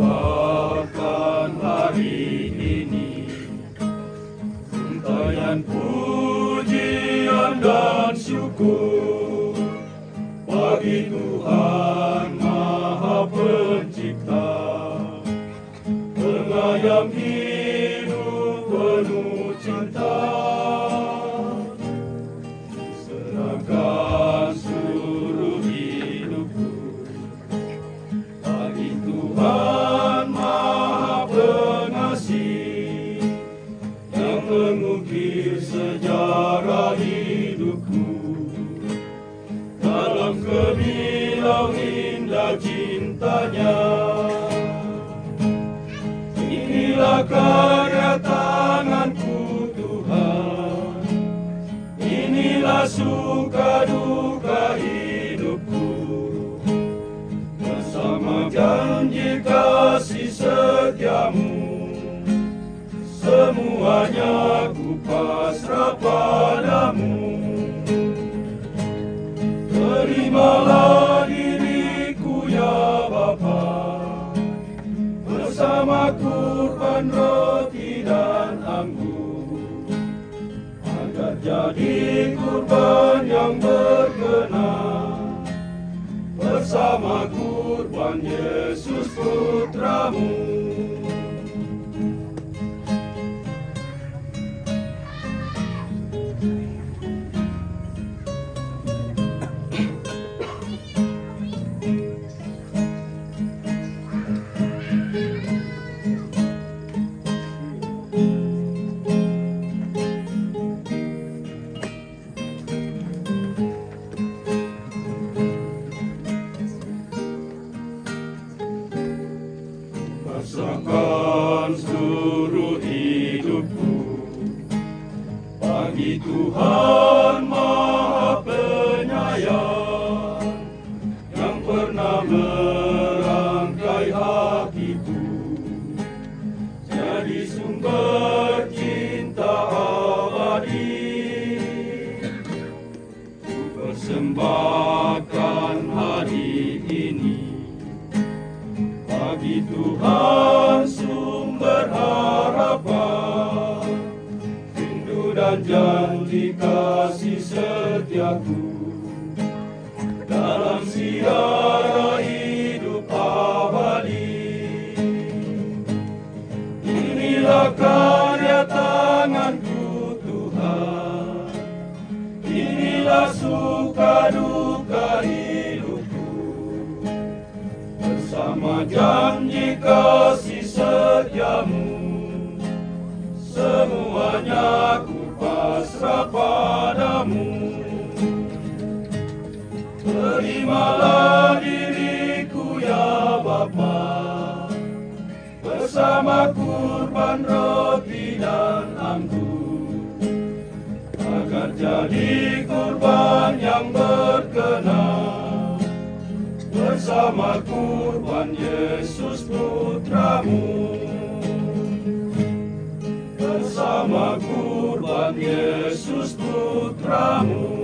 Persembahkan hari ini untayan pujian dan syukur bagi Tuhan Maha Pencipta, pengayam hidup penuh cinta. Serahkan seluruh hidupku bagi Tuhan Maha Pengasih yang mengukir sejarah hidupku dalam kemilau indah cintanya. Inilah karya tanganku Tuhan, inilah suka duka hidupku, bersama janji kasih setiamu, semuanya ku pasrah padamu. Terimalah diriku ya Bapa, bersama kurban roti dan anggur, agar jadi kurban yang berkenan bersama kurban Yesus putramu. Pasrahkan seluruh hidupku bagi Tuhan Maha Penyayang yang pernah merangkai hatiku jadi sumber cinta abadi. Ku persembahkan hari ini bagi Tuhan sumber harapan, rindu dan janji kasih setiaku dalam siara hidup abadi. Inilah karya tanganku Tuhan, inilah suka duka hidupku, bersama janji kasih setiamu, semuanya ku pasrah padamu. Terimalah diriku ya Bapa, bersama kurban roti dan anggur, agar jadi kurban yang berkenan bersama kurban Yesus putramu, bersama kurban Yesus putramu.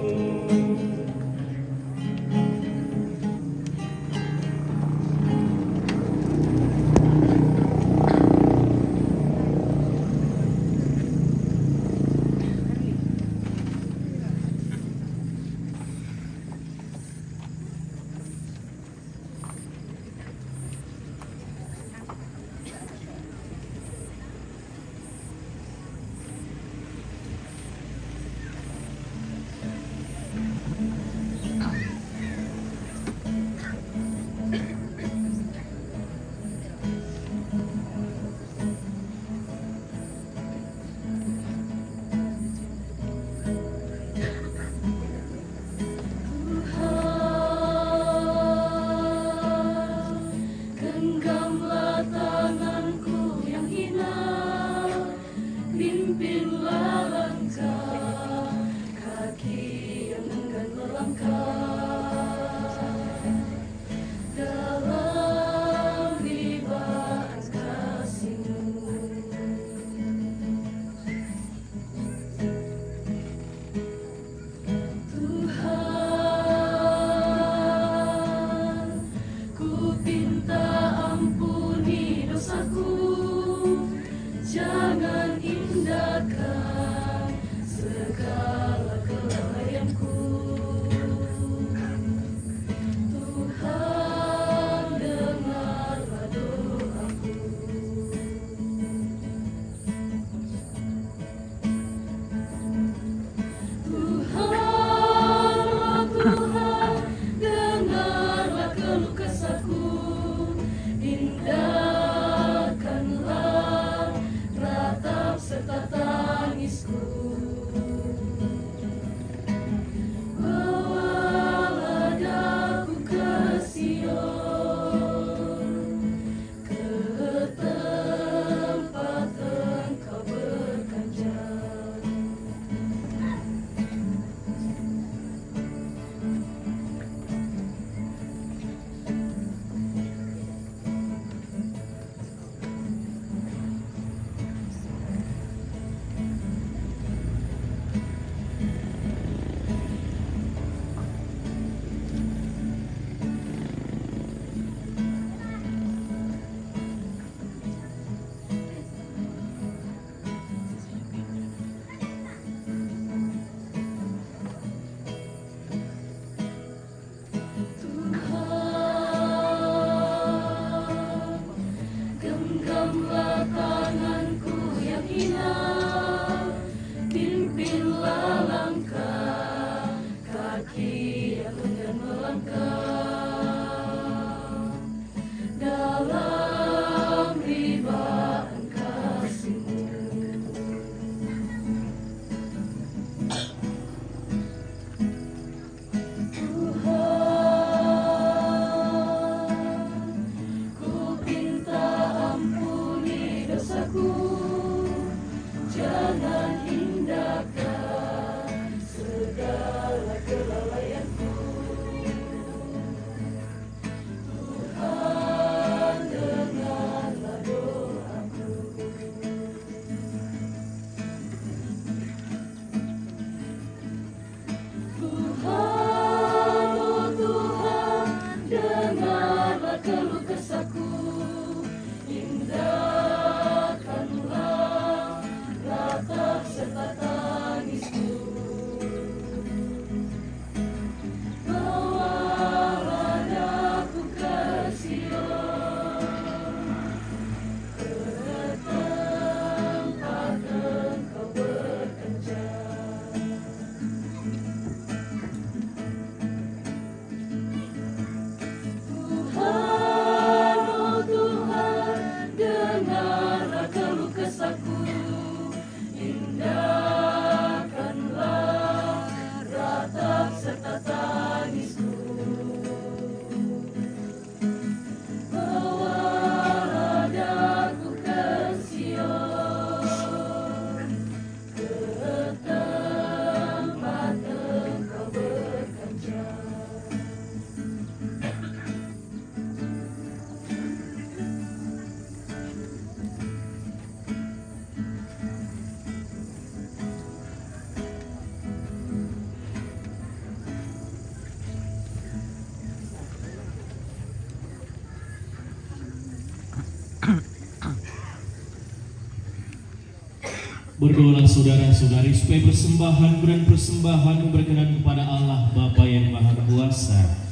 Berdoalah saudara-saudari supaya persembahan dan persembahan berkenan kepada Allah Bapa yang Maha Kuasa.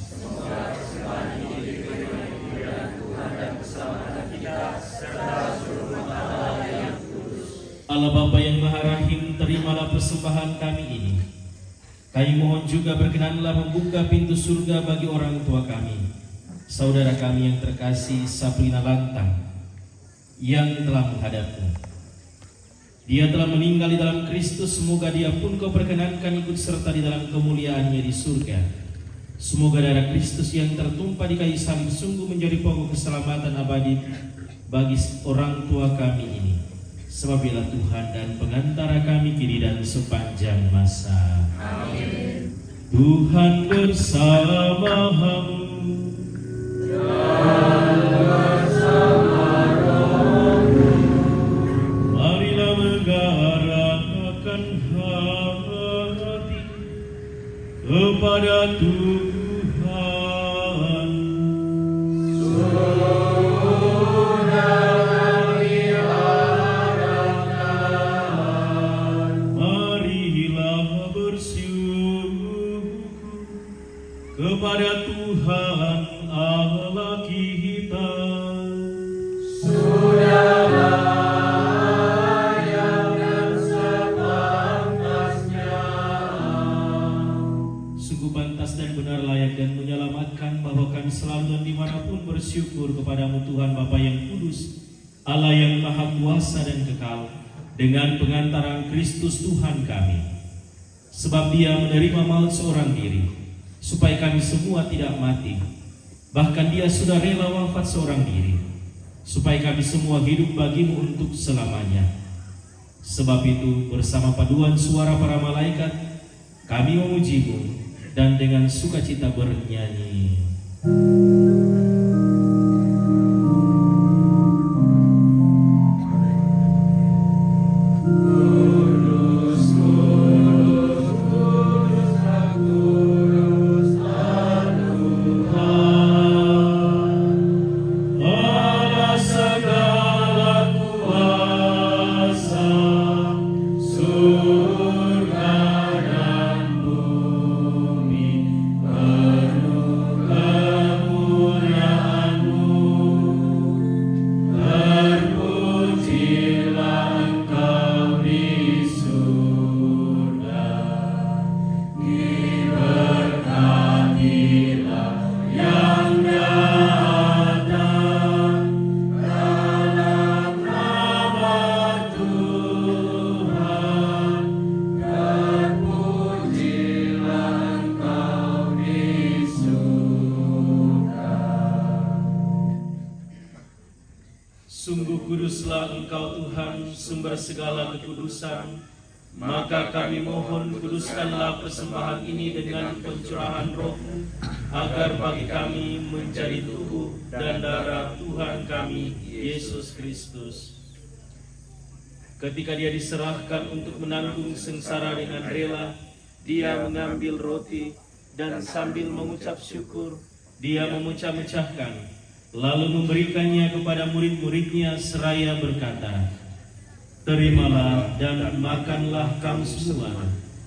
Allah Bapa yang Maha Rahim, terimalah persembahan kami ini. Kami mohon juga berkenanlah membuka pintu surga bagi orang tua kami, saudara kami yang terkasih Sabrina Lantang, yang telah menghadapmu. Dia telah meninggal di dalam Kristus, semoga dia pun kau perkenankan ikut serta di dalam kemuliaannya di surga. Semoga darah Kristus yang tertumpah di kayu salib sungguh menjadi pokok keselamatan abadi bagi orang tua kami ini. Sebab ialah Tuhan dan pengantara kami kini dan sepanjang masa. Amin. Tuhan bersamamu. Kepada Tuhan sudah diarahkan, marilah bersyukur kepada Tuhan Allah kita. Selalu dan dimanapun bersyukur kepadamu Tuhan Bapa yang kudus, Allah yang maha kuasa dan kekal, dengan pengantaran Kristus Tuhan kami. Sebab dia menerima maut seorang diri, supaya kami semua tidak mati. Bahkan dia sudah rela wafat seorang diri, supaya kami semua hidup bagimu untuk selamanya. Sebab itu bersama paduan suara para malaikat, kami memujimu dan dengan sukacita bernyanyi. Surga dan bumi penuh Kuduslah Engkau Tuhan, sumber segala kekudusan. Maka kami mohon, kuduskanlah persembahan ini dengan pencurahan Roh-Mu, agar bagi kami menjadi tubuh dan darah Tuhan kami, Yesus Kristus. Ketika Dia diserahkan untuk menanggung sengsara dengan rela, Dia mengambil roti dan sambil mengucap syukur, Dia memecah-mecahkan, lalu memberikannya kepada murid-muridnya seraya berkata, "Terimalah dan makanlah kamu semua,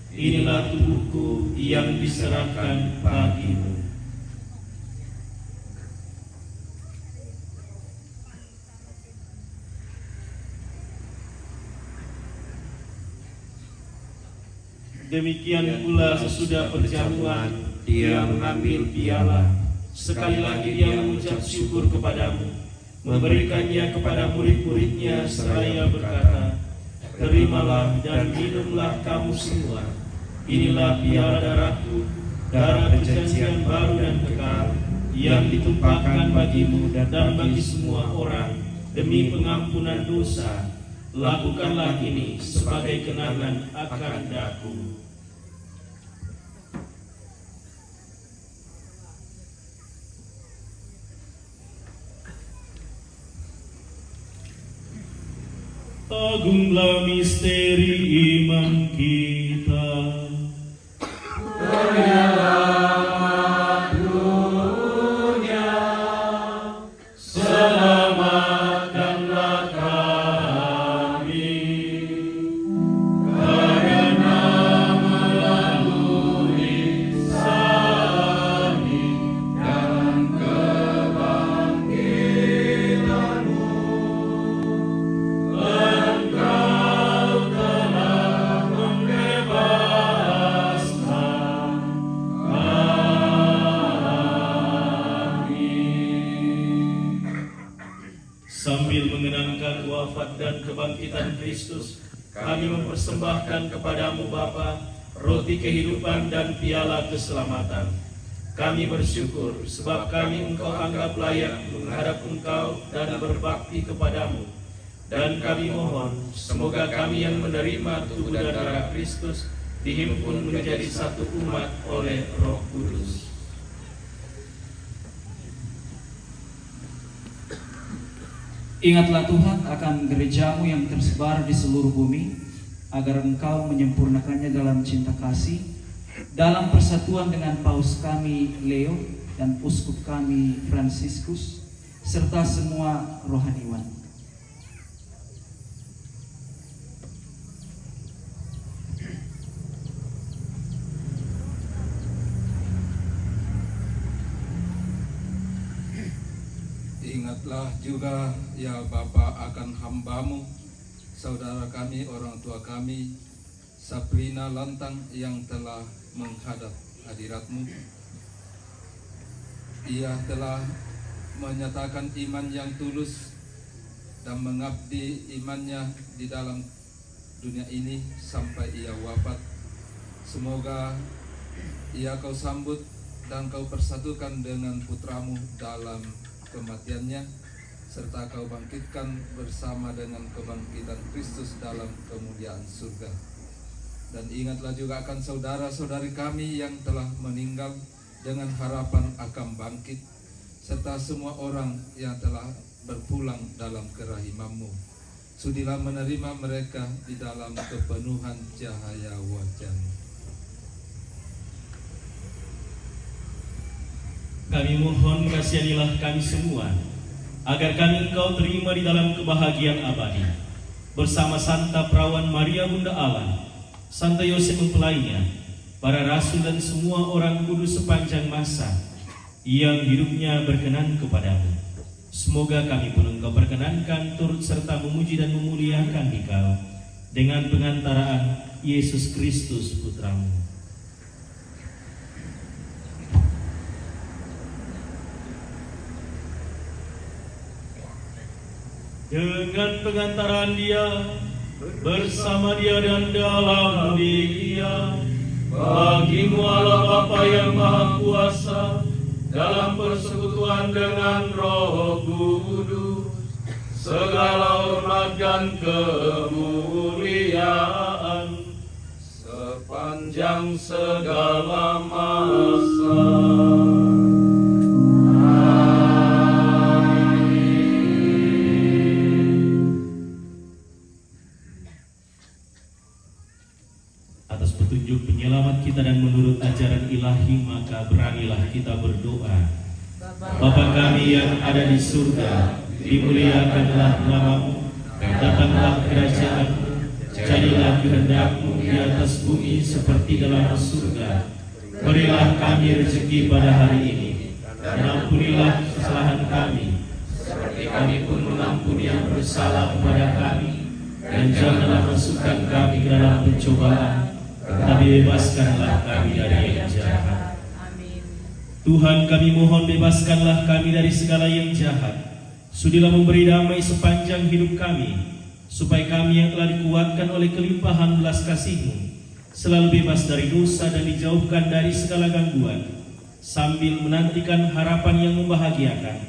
inilah tubuhku yang diserahkan bagimu." Demikian pula sesudah perjamuan, Dia mengambil piala. Sekali lagi Dia mengucap syukur kepadamu, memberikannya kepada murid-muridnya seraya berkata, "Terimalah dan minumlah kamu semua. Inilah piala darahku, darah perjanjian baru dan kekal, yang ditumpahkan bagimu dan bagi semua orang demi pengampunan dosa. Lakukanlah ini sebagai kenangan akan Aku." Agunglah misteri iman kita. Penyelamat dunia, selamatkanlah kami, karena melalui salib dan kebangkitan-Mu, sambil mengenangkan wafat dan kebangkitan Kristus, kami mempersembahkan kepadamu Bapa, roti kehidupan dan piala keselamatan. Kami bersyukur sebab kami Engkau anggap layak menghadap Engkau dan berbakti kepadamu. Dan kami mohon, semoga kami yang menerima tubuh dan darah Kristus dihimpun menjadi satu umat oleh Roh Kudus. Ingatlah Tuhan akan gerejamu yang tersebar di seluruh bumi, agar Engkau menyempurnakannya dalam cinta kasih, dalam persatuan dengan Paus kami Leo dan Uskup kami Fransiskus, serta semua rohaniwan. Ingatlah juga ya Bapa akan hamba-Mu, saudara kami, orang tua kami, Sabrina Lantang yang telah menghadap hadirat-Mu. Ia telah menyatakan iman yang tulus dan mengabdi imannya di dalam dunia ini sampai ia wafat. Semoga ia Kau sambut dan Kau persatukan dengan putra-Mu dalam kematiannya, serta Kau bangkitkan bersama dengan kebangkitan Kristus dalam kemuliaan surga. Dan ingatlah juga akan saudara-saudari kami yang telah meninggal dengan harapan akan bangkit, serta semua orang yang telah berpulang dalam kerahiman-Mu. Sudilah menerima mereka di dalam kepenuhan cahaya wajah-Mu. Kami mohon kasihanilah kami semua, agar kami Engkau terima di dalam kebahagiaan abadi, bersama Santa Perawan Maria Bunda Allah, Santo Yosef mempelainya, para rasul dan semua orang kudus sepanjang masa, yang hidupnya berkenan kepadamu. Semoga kami pun Engkau perkenankan turut serta memuji dan memuliakan Dikau, dengan pengantaraan Yesus Kristus Putra-Mu. Dengan pengantaran Dia, bersama Dia dan dalam Dia, bagi-Mu Allah Bapa yang Maha Kuasa, dalam persekutuan dengan Roh Kudus, segala hormat dan kemuliaan sepanjang segala masa. Atas petunjuk penyelamat kita dan menurut ajaran ilahi, maka beranilah kita berdoa. Bapa kami yang ada di surga, dimuliakanlah namamu, datanglah kerajaan-Mu, jadilah kehendak-Mu di atas bumi seperti dalam surga. Berilah kami rezeki pada hari ini, dan ampunilah kesalahan kami, seperti kami pun mengampuni yang bersalah kepada kami, dan janganlah masukkan kami ke dalam pencobaan, tapi bebaskanlah kami dari yang jahat. Tuhan, kami mohon bebaskanlah kami dari segala yang jahat. Sudilah memberi damai sepanjang hidup kami, supaya kami yang telah dikuatkan oleh kelimpahan belas kasih-Mu selalu bebas dari dosa dan dijauhkan dari segala gangguan, sambil menantikan harapan yang membahagiakan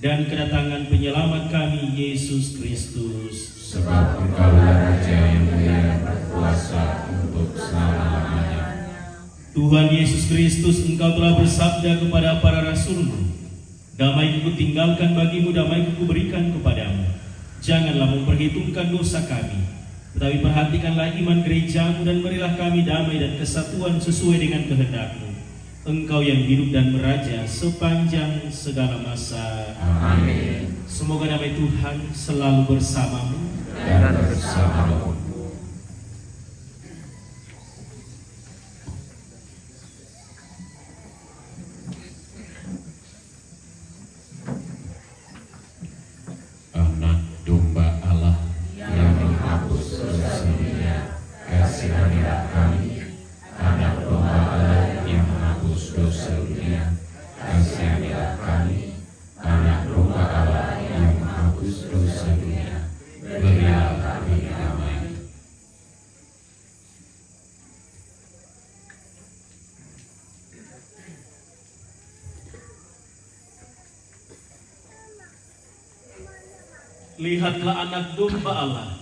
dan kedatangan penyelamat kami, Yesus Kristus. Sebab Engkaulah Raja yang mulia berkuasa untuk selama-lamanya. Tuhan Yesus Kristus, Engkau telah bersabda kepada para rasul-Mu, damai-Ku tinggalkan bagimu, damai-Ku berikan kepadamu. Janganlah memperhitungkan dosa kami, tetapi perhatikanlah iman gereja-Mu, dan berilah kami damai dan kesatuan sesuai dengan kehendak-Mu. Engkau yang hidup dan meraja sepanjang segala masa. Amin. Semoga damai Tuhan selalu bersamamu Dan bersamamu. Anak domba Allah yang menghapus dosa dunia, kasihanilah kami. Anak domba Allah yang menghapus dosa dunia, kasihanilah kami. Anak domba Allah yang menghapus dosa dunia, berilah kami damai. Lihatlah anak domba Allah,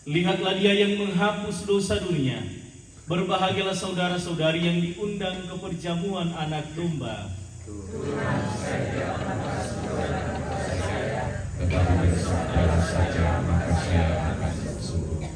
lihatlah Dia yang menghapus dosa dunia. Berbahagialah saudara-saudari yang diundang ke perjamuan anak domba. Tetapi bersabda saja, maka saya akan sembuh.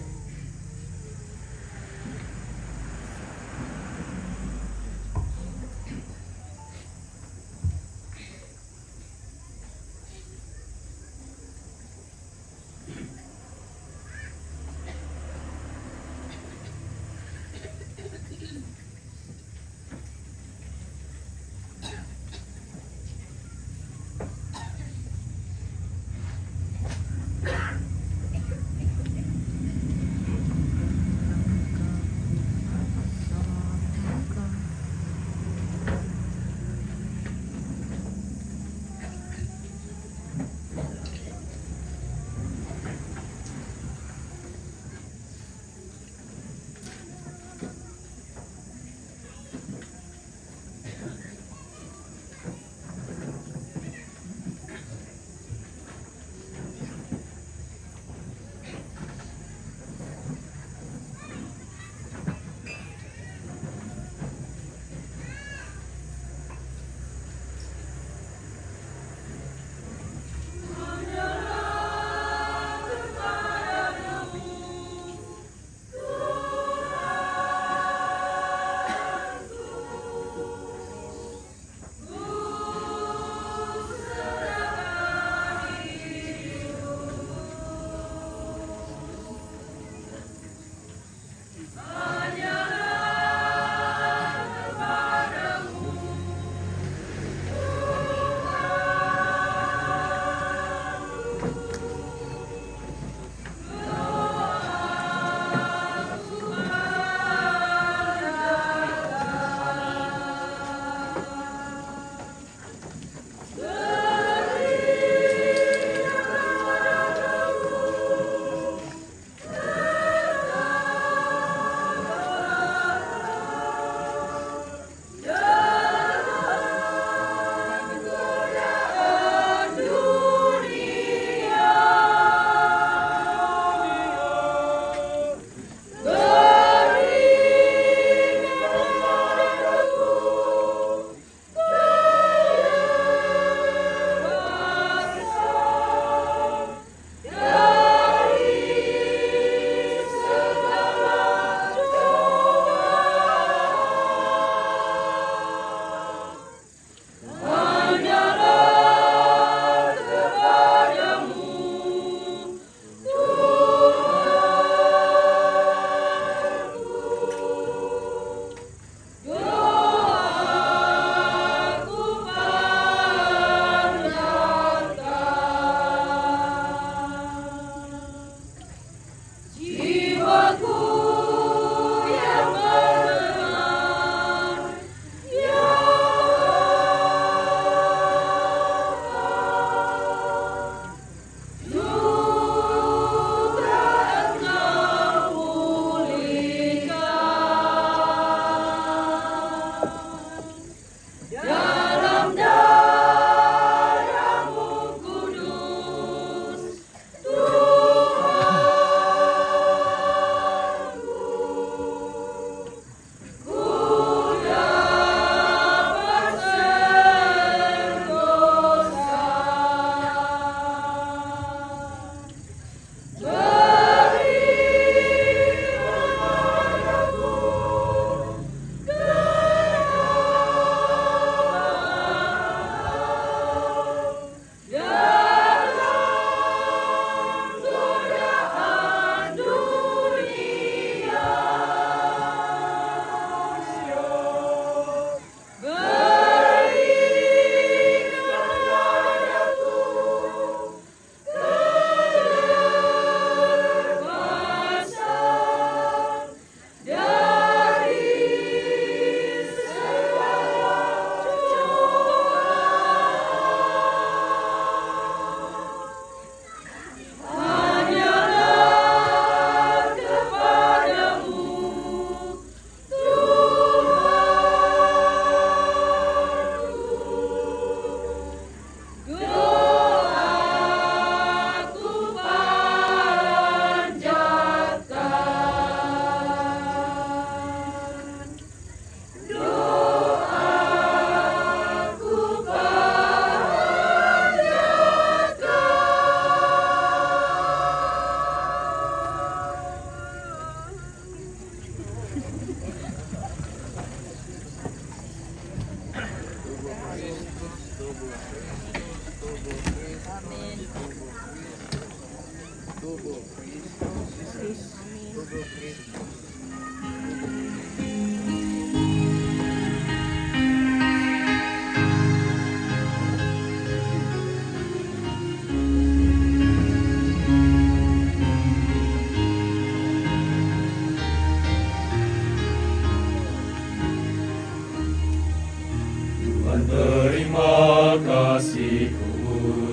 Tuhan, terima kasih ku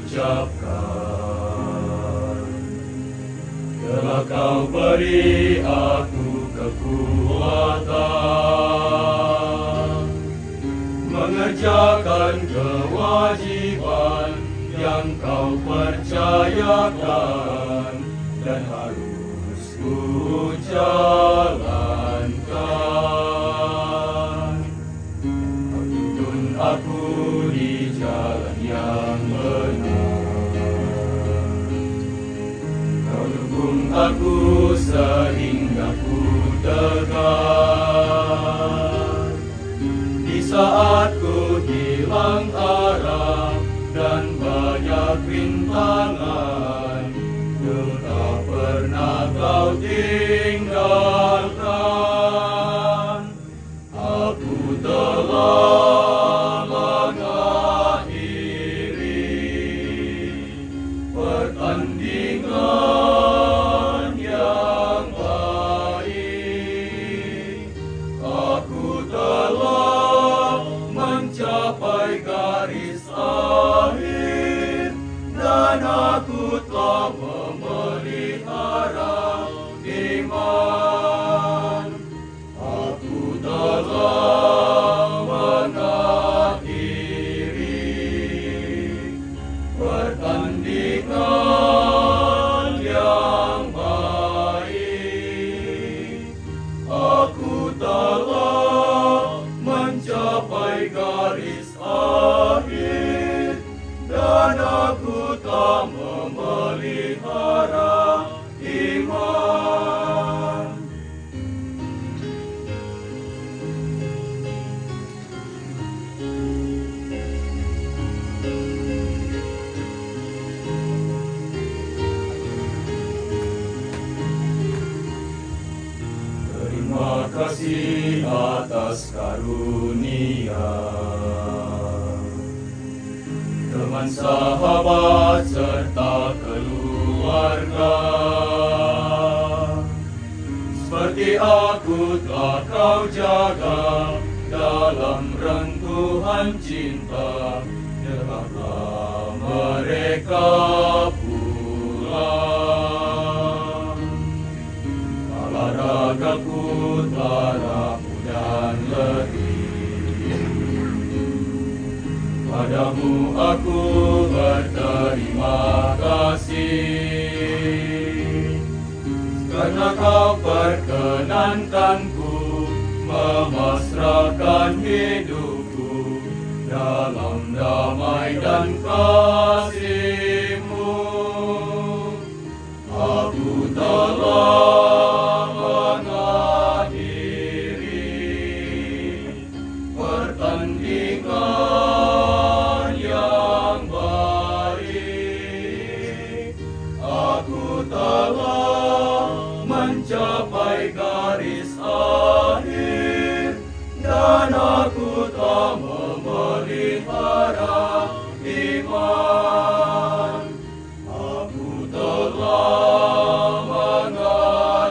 ucapkan, telah Kau beri aku kekuatan mengerjakan kewajiban yang Kau percayakan dan harus ku jalankan. Tuntun aku di jalan yang benar, Kau dukung aku sehingga ku tegar. Di saat ku hilang arah dan banyak rintangan, Kau tak pernah Kau tinggalkan. Aku telah mengakhiri pertandingan yang baik. Aku telah mencapai garis akhir dan aku telah memelihara iman. Aku telah mengakhiri pertandingan yang baik. Aku telah mencapai garis akhir dan aku telah memelihara iman. Terima kasih atas karunia, teman, sahabat, serta keluarga. Seperti aku telah Kau jaga dalam rengkuhan cinta, dekatlah mereka pulang. Kala ragaku telah rapuh dan letih, padamu aku berterima kasih, karena Kau perkenankanku memasrahkan hidupku dalam damai dan kasih-Mu. Aku telah mengakhiri pertandingan yang baik. Aku telah mencapai garis akhir dan aku telah memelihara iman. Aku telah mengakhiri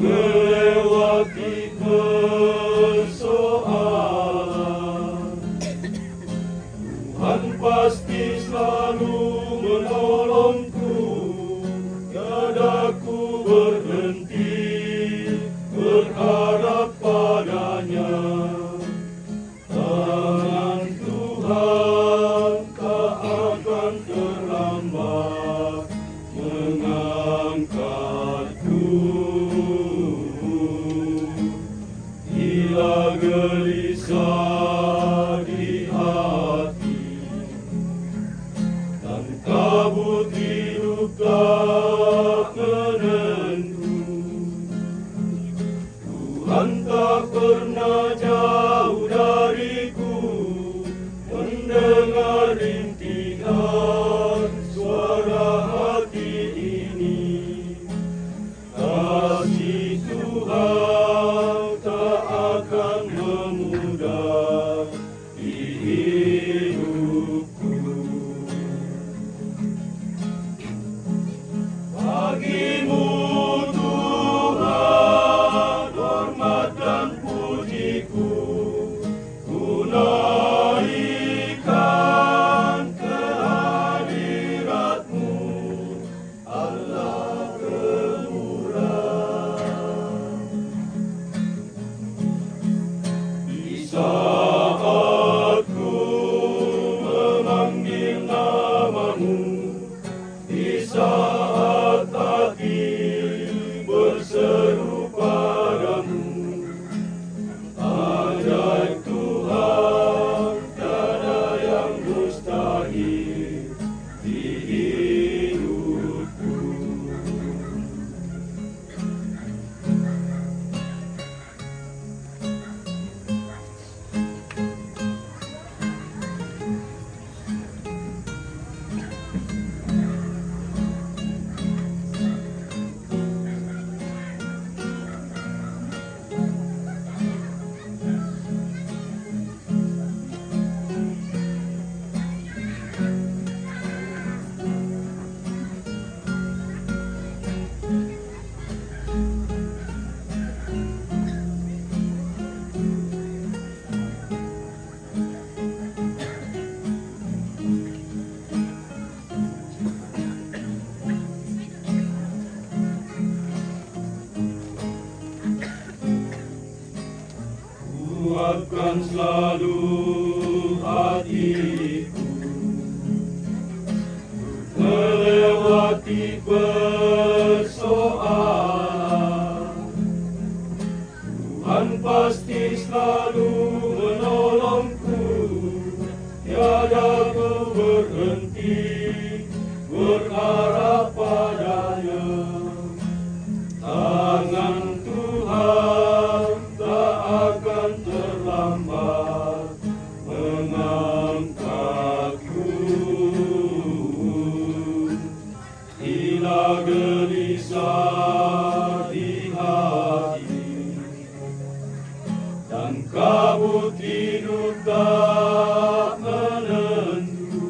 melewati persoalan. Tuhan pasti selalu menolongku, tiada ku berhenti berharap padanya. Tangan Tuhan tak akan terlambat mengangkatku. Bila gelisah di hati dan kabut hidup tak menentu, Tuhan tak pernah jauh dariku, mendengar rintihan suara hati ini. Kasih Tuhan tak akan memudar di hidupku. Bagimu Tuhan hormat dan pujiku, ku naikkan kehadirat-Mu, Allah pemurah. Di saat ku memanggil nama-Mu, di saat hati berseru padamu, ajaib Tuhan, tiada yang mustahil di hidupku. Kuatkan selalu hatiku melewati persoalan. Tuhan pasti selalu menolongku, tiada ku berhenti berharap padanya. Tangan Tuhan tak akan terlambat mengangkatku. Bila gelisah di hati dan kabut hidup tak menentu,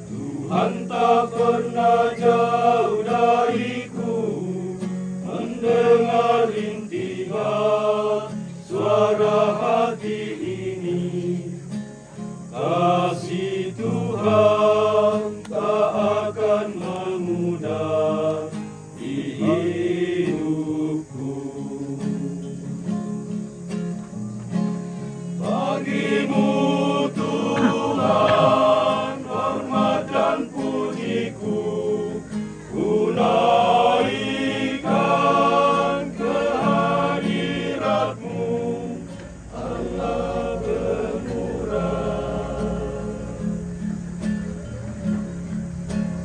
Tuhan tak pernah jauh dariku, mendengar rintihan suara hati ini. Kasih Tuhan tak akan memudar di hidupku. Bagimu Tuhan hormat dan pujiku, ku naikkan kehadirat-Mu, Allah pemurah.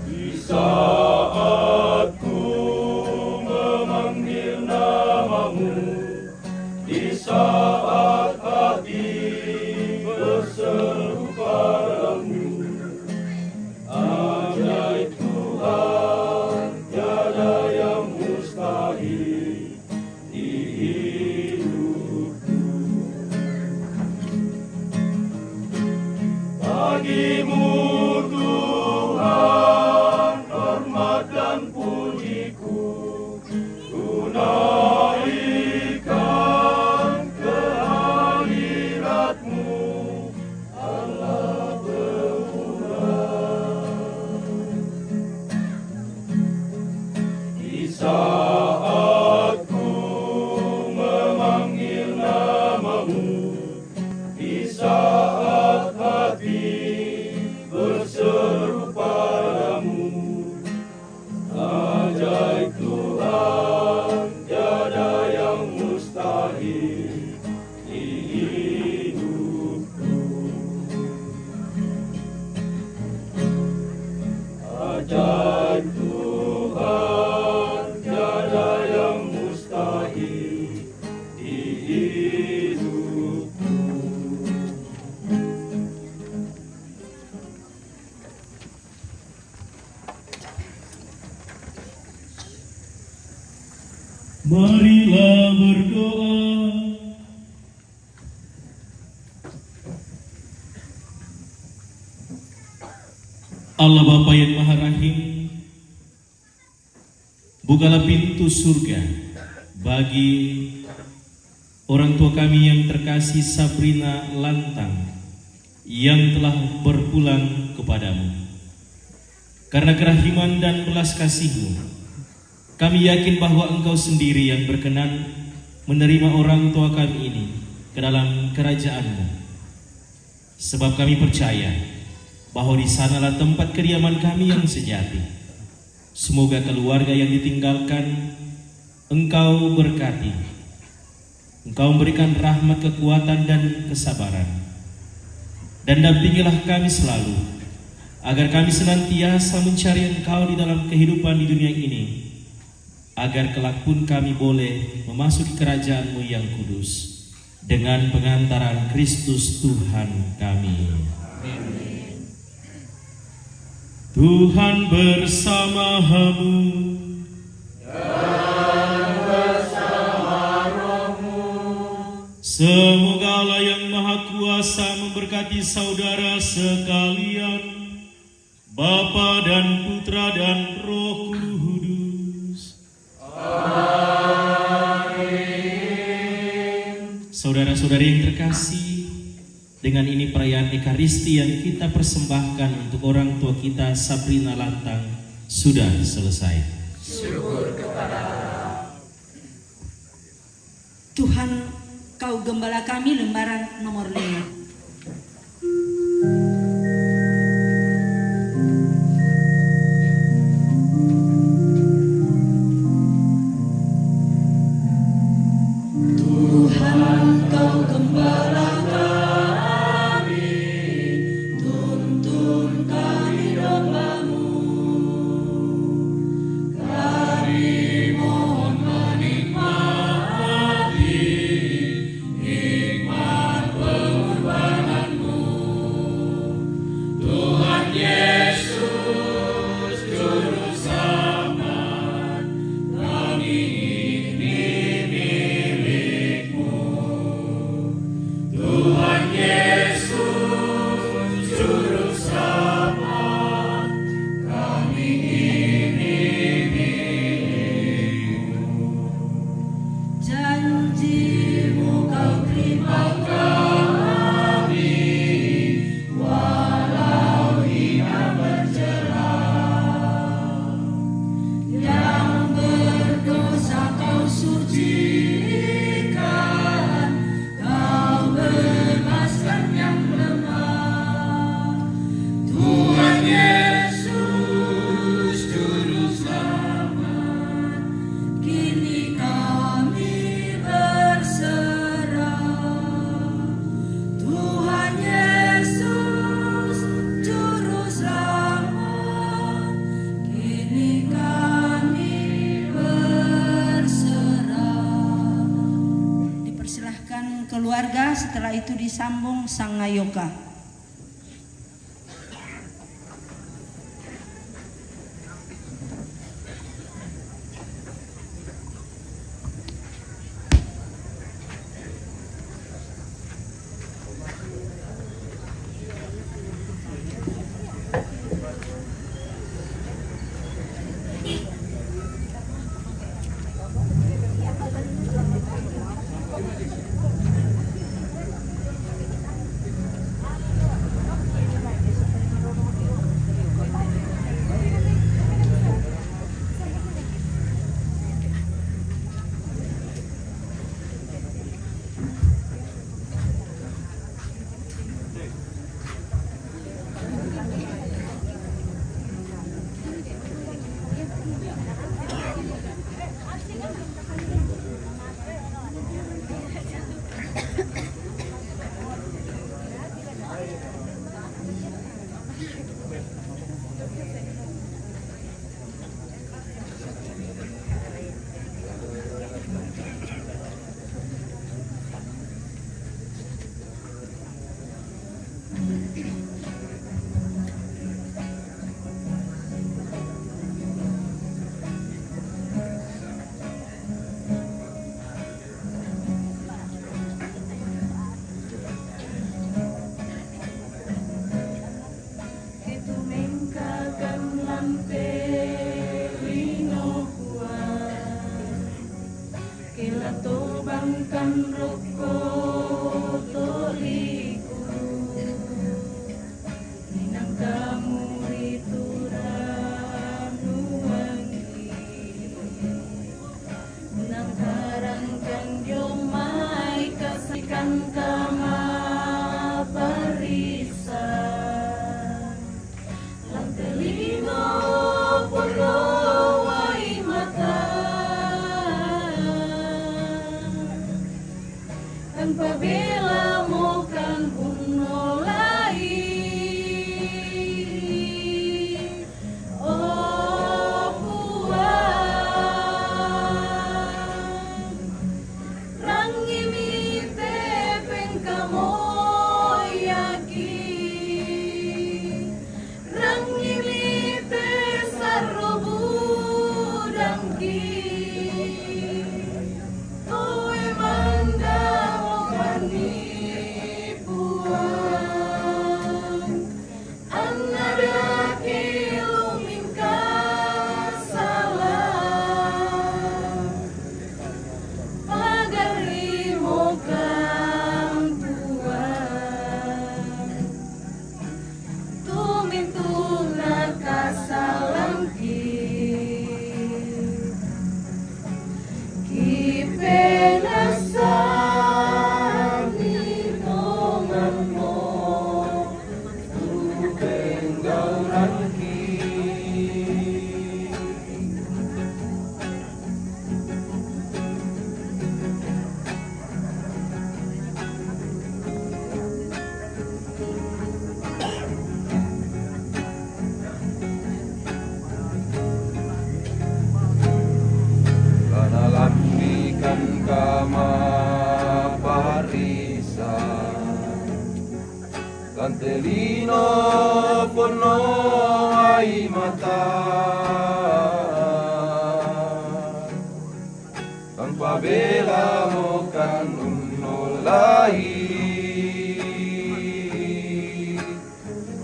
Di saat ku memanggil nama-Mu, di saat hati berseru padamu, ajaib Tuhan, tiada yang mustahil di hidupku. Bagimu Tuhan hormat dan pujiku, ku saat ku memanggil namamu, di saat hati berseru padamu. Ajaib Tuhan, tiada yang mustahil di hidupku. Ajaib Tuhan, tiada yang mustahil di hidupku. Marilah berdoa. Allah Bapa yang Maha Rahim, bukalah pintu surga bagi orang tua kami yang terkasih Sabrina Lantang yang telah berpulang kepadamu. Karena kerahiman dan belas kasih-Mu, kami yakin bahwa Engkau sendiri yang berkenan menerima orang tua kami ini ke dalam kerajaan-Mu. Sebab kami percaya bahwa di sanalah tempat kediaman kami yang sejati. Semoga keluarga yang ditinggalkan Engkau berkati. Engkau memberikan rahmat, kekuatan, dan kesabaran. Dan dampingilah kami selalu, agar kami senantiasa mencari Engkau di dalam kehidupan di dunia ini, agar kelak pun kami boleh memasuki kerajaan-Mu yang kudus dengan pengantaran Kristus Tuhan kami. Tuhan bersama-Mu Dan bersama rohmu, Semoga Allah yang Maha Kuasa memberkati saudara sekalian, Bapa dan Putra dan Roh Kudus. Amin. Saudara-saudari yang terkasih, dengan ini perayaan Ekaristi yang kita persembahkan untuk orang tua kita Sabrina Lantang sudah selesai. Syukur kepada Allah. Tuhan, Kau gembala kami, lembaran nomor 5. Tuhan, Kau gembala kami, tuntun kami domba-Mu. Kami mohon menikmati hikmat pengorbanan-Mu. Tuhan Yesus, Juru Selamat, kami ini milik-Mu. Tuhan Yesus, Juru Selamat, kami ini milik-Mu. Janji-Mu Kau terima kami, walau hina bercela. Yang berdosa Kau sucikan, Kau bebaskan yang lemah. Tuhan Yesus, Juru Selamat, kini kami berserah. Tuhan Yesus, Juru Selamat, kini kami berserah. Dipersilahkan keluarga, setelah itu disambung sang ngayoka. Langkan roko toriku Minang kamu itu ranuangi Nang harangkan jomai kasihkan kama barisan Lantelino polo wai mata tanpa bela mokan unolai oh puan rangi mite pengkamoyaki rangi mite sarobudangki Oe manda panipuan Anada kiluming kasalah Pagari mo kampuan Tumintong nakasalangki Kipenasan hitungan mo Tubeng gaurangki Karena lampikan kama barisan Lantelino pono ai mata tanpa bela mokan unolai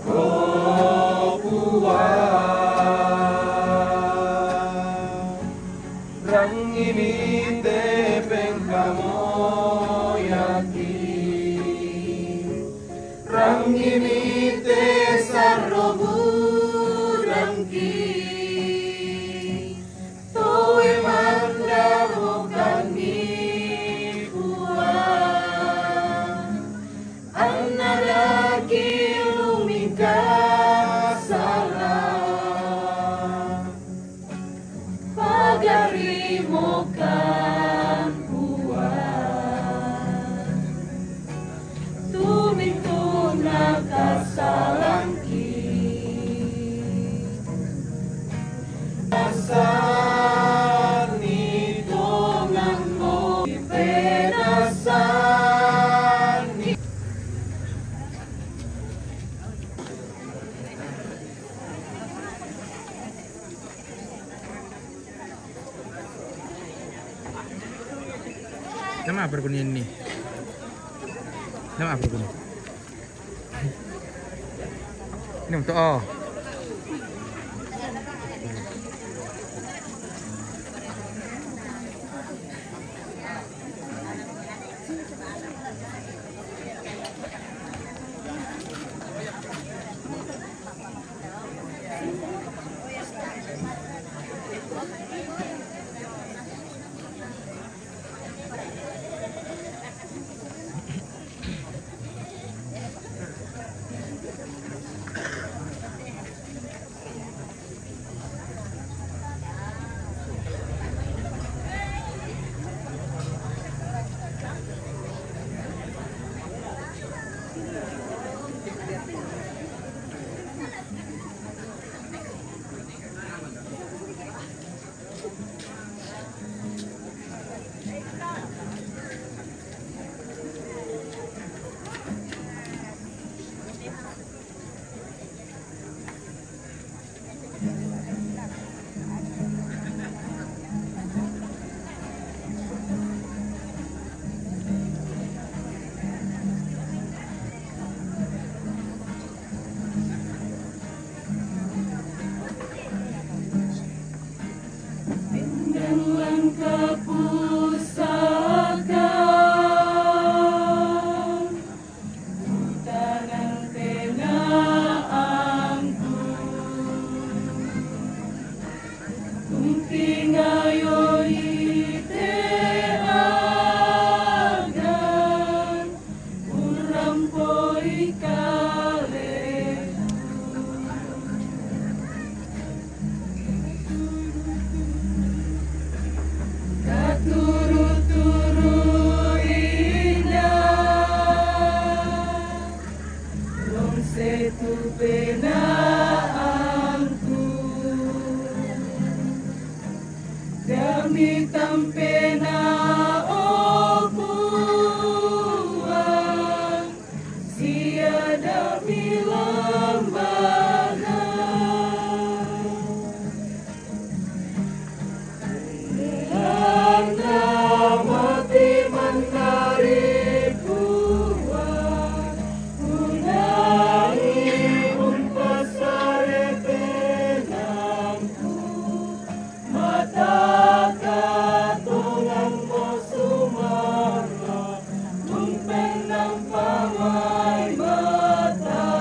oh puan rangi mite pengkamoyaki rangi mite sarobudangki toe manda bukan nipuan anada kiluming kasalah pagari mo kampuan tuminto nakasalangki asan hitungan mo penasan Nama apa punya ini? Nama apa punya? Ini untuk oh. Dengan langkah pusaka penaanku demi tampena opuan siada milambana Anda mati menari puan unai umpasare penangku mata katungan mosumara umpenang pawai mataku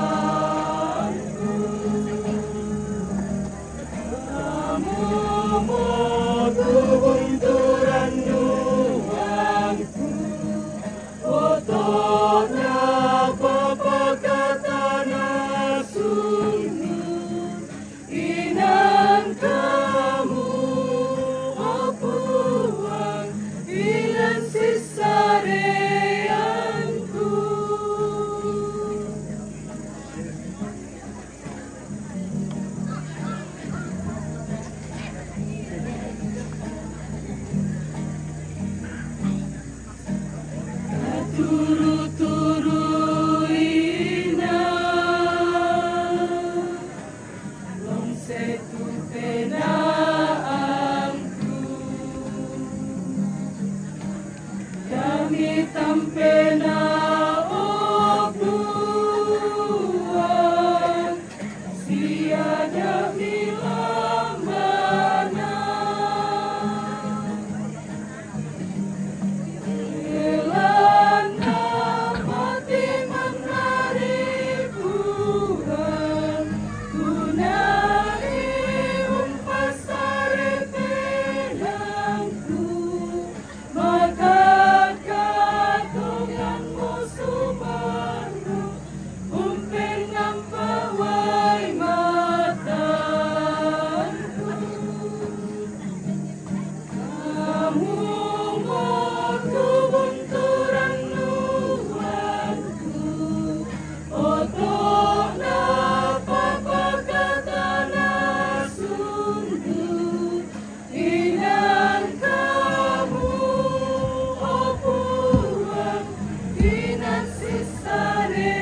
kamu modu bunturan nuangku fotonya papa kata nasunu inan kamu opuang inan sisareanku turu-turu inang long setu penaanku kami tampena opuan siada milambana Elana mati menari puan tunai umpasare penangku maka katungan musuhmu umpenang pawai mataku kamu modu bunturan nuanku otona papa kata nasundu inan kamu opuan inan sisareanku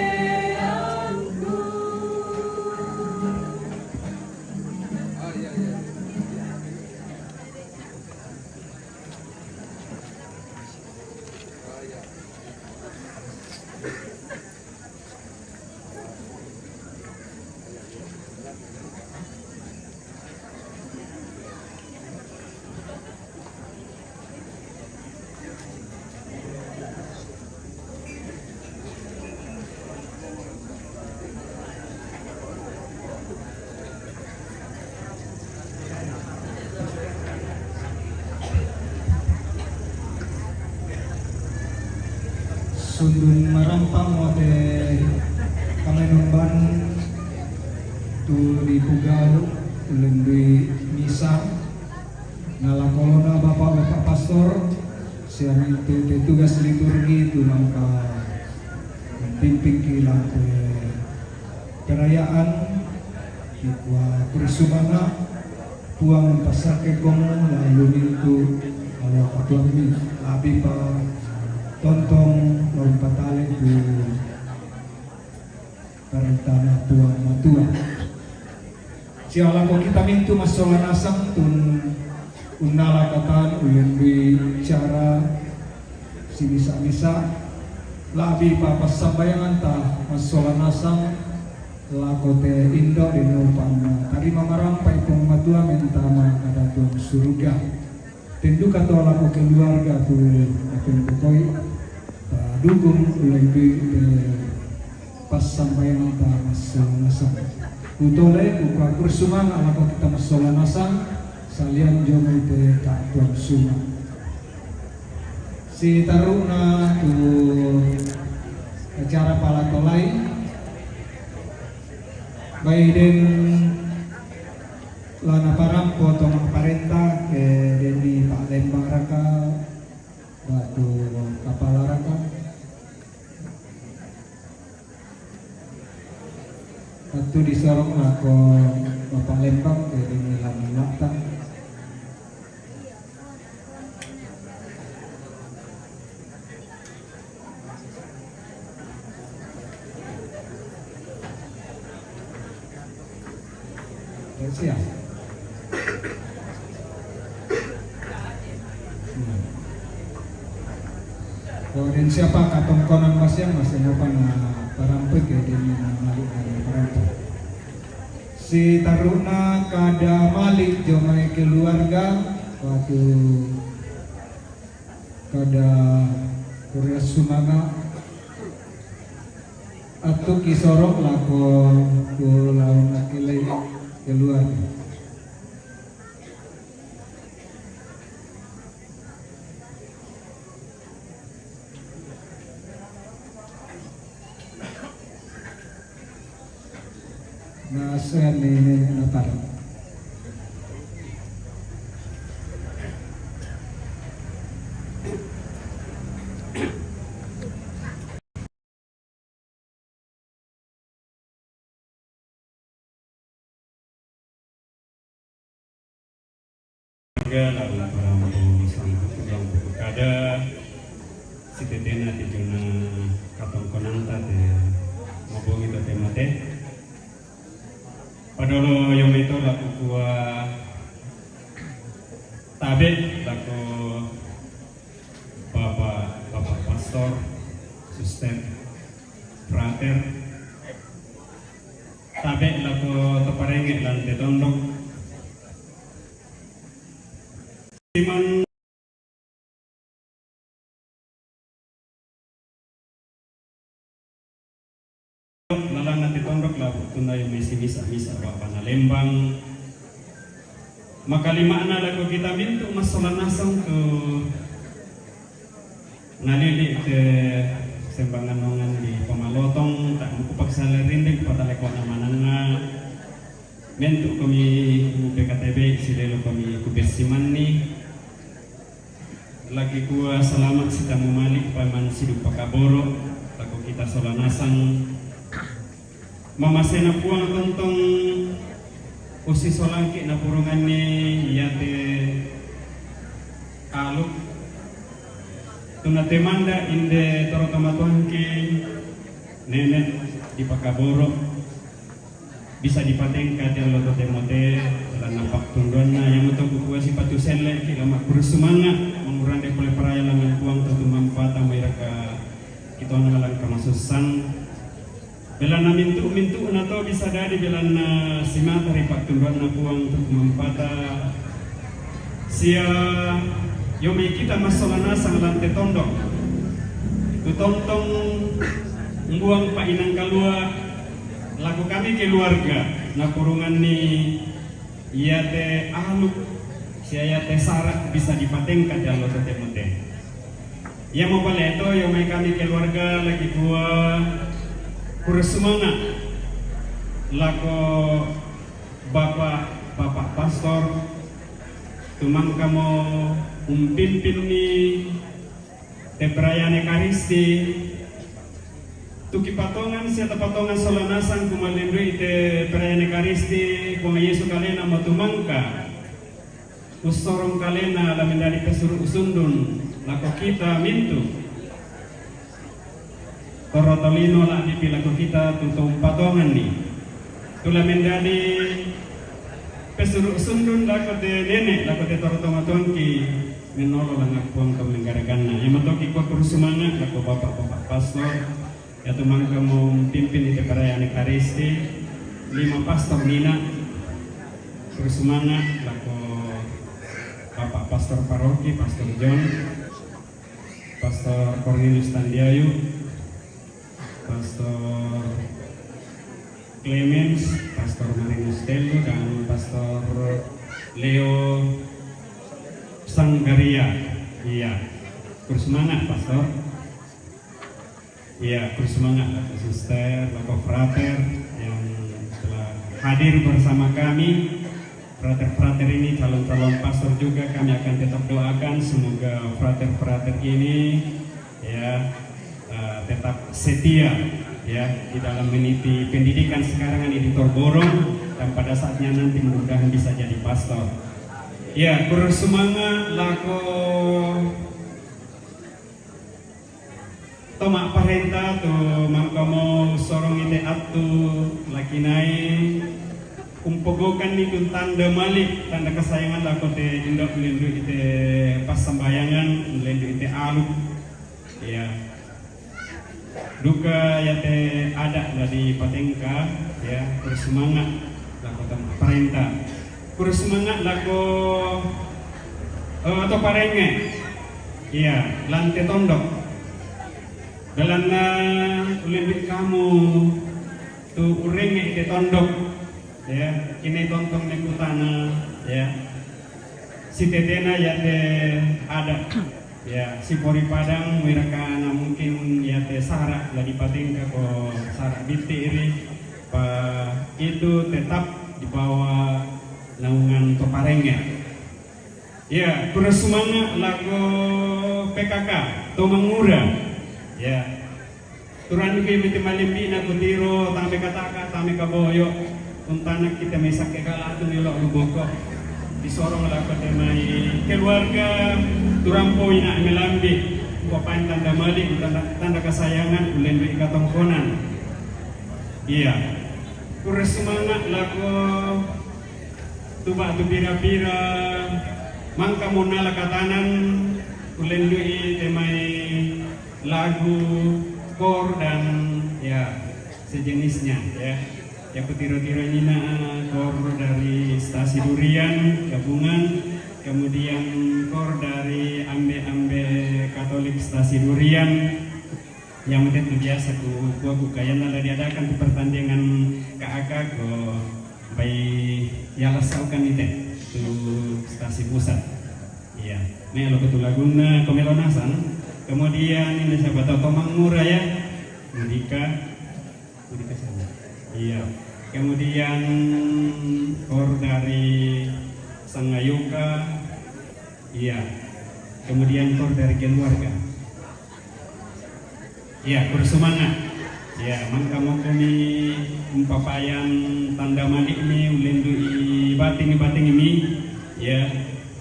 Sundun marampang wate kamenomban tu di Pugalu lendui misa ngalakolona bapak-bapak pastor siang itu tugas liturgi tu mangka pimpin kilang perayaan ikwa kursumana puang pasar kekong lalu itu awak atuami abi pa tontong lompatale tu perintana puang matua siala ko kita mintu masola nasang tun unala katan ulendui cara si misa labi pa pasambayangan ta masola nasang lakote indo di nopang tadi mamarampai pong matua mentama kada tuang surga tentu kata laku keluarga tu akan pokoi dukung ulendui pas sambayangan ta masola nasang utole uka kursuman alako kita masola nasang salian jomo ite tak tuang suma si taruna tu acara palatolai baiden lana parang potong parenta ke deni Pak Lembang Raka batu kapal Raka Atu disorong lako Bapak Lembang ke Nilan Lata. Siap. Kemudian siapa katongkonan mas yang masih apa na parampek ya di malik dari parampek. Si taruna kada malik jomai keluarga waktu kada Korea Sumanga atau kisorok lako lawan akilai keluar. Nasa ini natar. Lalu para mau sambut yang kada si tetena di jona katong konanta te ngobong itu temate padolo yang itu laku gua tabe laku bapak pastor suster frater tabe laku teparenge lan tetondok Iman lalang nanti tondok lah tunda yung misa Bapak na Lembang makalimaan na lago kita minto masolanasang ke nalili ke sembangan nongan di Pamalotong tak mukupagsalarinding patalekot naman nga minto kami PKTB silelo kami kubesiman ni lagi gua selamat si tamu malik paman sidu pakaboro laku kita solanasang mamasena puang tontong usi solangki na purungan ni yate aluk tunate manda inde torotomatuangki nenek di pakaboro bisa dipatengka di loto temote dalam nampak tunduan na yang untuk kukuha si patu sele kilamak bersemangat mengurangi de pole peraya langan puang tentu manfaat mereka kita ngalang kamasusan bela na mintu na to bisa dari bela na simata ripak tunduan na puang tentu manfaat sia yomi kita masolana sang lante tondok tutontong mbuang painang kalua laku kami keluarga na kurungan ni iate aluk siayate sarak bisa dipatengkan dalam temote ya mau paleto yang may kami keluarga lagi gua kursemangat lako bapak pastor tumang kamu umpimpin ni tebrayane karisti tuki patongan siya patongan solanasan kumalindui ite perayaan Ekaristi kung Yesu kalena matumangka ustorong kalena lamin dari pesuru usundun lako kita mintu torotolino lah di lako kita tutung patongan ni tulamin dari pesuru usundun lako de nenek lako de torotong ki menolo lang akpuang kamenggaragana yang matoki ko semangat lako bapak pastor ya tumang kamu pimpin di perayaan Ekaristi 5 pastor Nina bersemangat lako Bapak Pastor Paroki Pastor John Pastor Cornelius Tandiayu Pastor Clemens Pastor Marinus Telu dan Pastor Leo Sanggaria iya bersemangat Pastor. Ya, bersemangat Bapak Suster, Bapak Frater yang telah hadir bersama kami. Frater-frater ini calon-calon pastor juga kami akan tetap doakan semoga frater-frater ini ya tetap setia ya di dalam meniti pendidikan sekarang ini ditorborong dan pada saatnya nanti mudah-mudahan bisa jadi pastor. Ya, bersemangat lako tomak parenta tu mangkamo sorong ite atu laki naik umpogokan itu tanda malik, tanda kesayangan lako te indok lindu ite pas sembayangan lindu ite alu. Ya, duka ya te ada dari patengka, ya bersemangat lako tomak parenta, bersemangat lako atau parenge, iya lantai tondok. Dalana ulin kamu tu urenge ke tondok, ya kini tontong nekutana, ya si tetena ya te ada, ya si pori padang mirakana mungkin ya te sarak lagi patingka ko sarak bitiri pa itu tetap di bawah naungan toparengnya. Ya kurang semangat lagu PKK Tomangura. Ya, turan ke miti malimbi na kutiro tami kataka tami kaboyo untanak kita mesak ke kala tu nilo luboko disorong lah temai keluarga turampo ina melambi papain tanda malik tanda kesayangan ulen bi katongkonan. Iya, kurang semangat laku tuba tu bira-bira mangka monala katanan ulen bi temai lagu, kor dan ya sejenisnya ya. Yang petiro-tiro ini kor dari Stasi Durian gabungan, kemudian kor dari ambe-ambe Katolik Stasi Durian yang itu biasa ku kayan ada diadakan di pertandingan KAK ko bayi yang lesaukan itu Stasi Pusat. Iya, ini lo ketu laguna komelonasan. Kemudian ini sahabat Tomangura ya, Mudika sana. Iya. Kemudian kor dari Sangayuka, iya. Kemudian kor dari keluarga. Iya, bersemangat. Ya, mangka mau kami umpapayan tanda malik ini ulendu bating ini, ya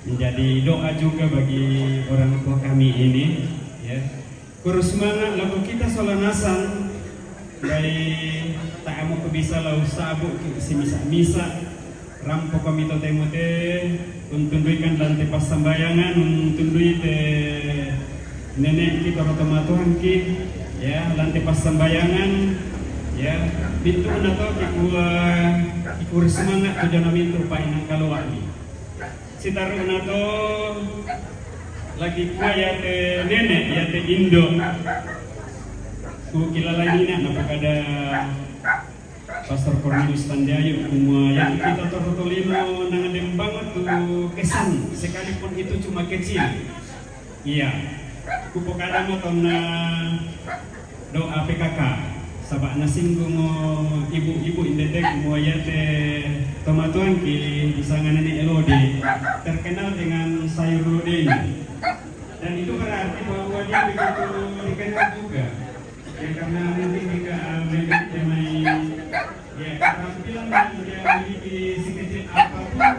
menjadi doa juga bagi orang tua kami ini. Ya, kurus semangat lagu kita solanasan baik tak mau kebisa lau sabuk si misa rampok kami to temote untunduikan lantai pas sambayangan untundui te nenek kita rotomatuhan ki ya lantai pas sambayangan ya pintu nato kurus semangat tujuan mintu painan kalau wali sitaru nato lagi ya te nenek ya te Indo ku kilalangina napakada Pastor Cornelius Tandayo kumua yang kita torotolimo nangadem banget tuh kesan sekalipun itu cuma kecil. Iya kupokada mo na doa PKK sabak nasinggung ibu-ibu indedek kumua ya te tomatuan ki disangan nenek Elode terkenal dengan sayur lodeh. Dan itu berarti bahwa dia begitu dikenal juga ya karena mungkin jika memang ya keterampilan yang dia memiliki sekecil apapun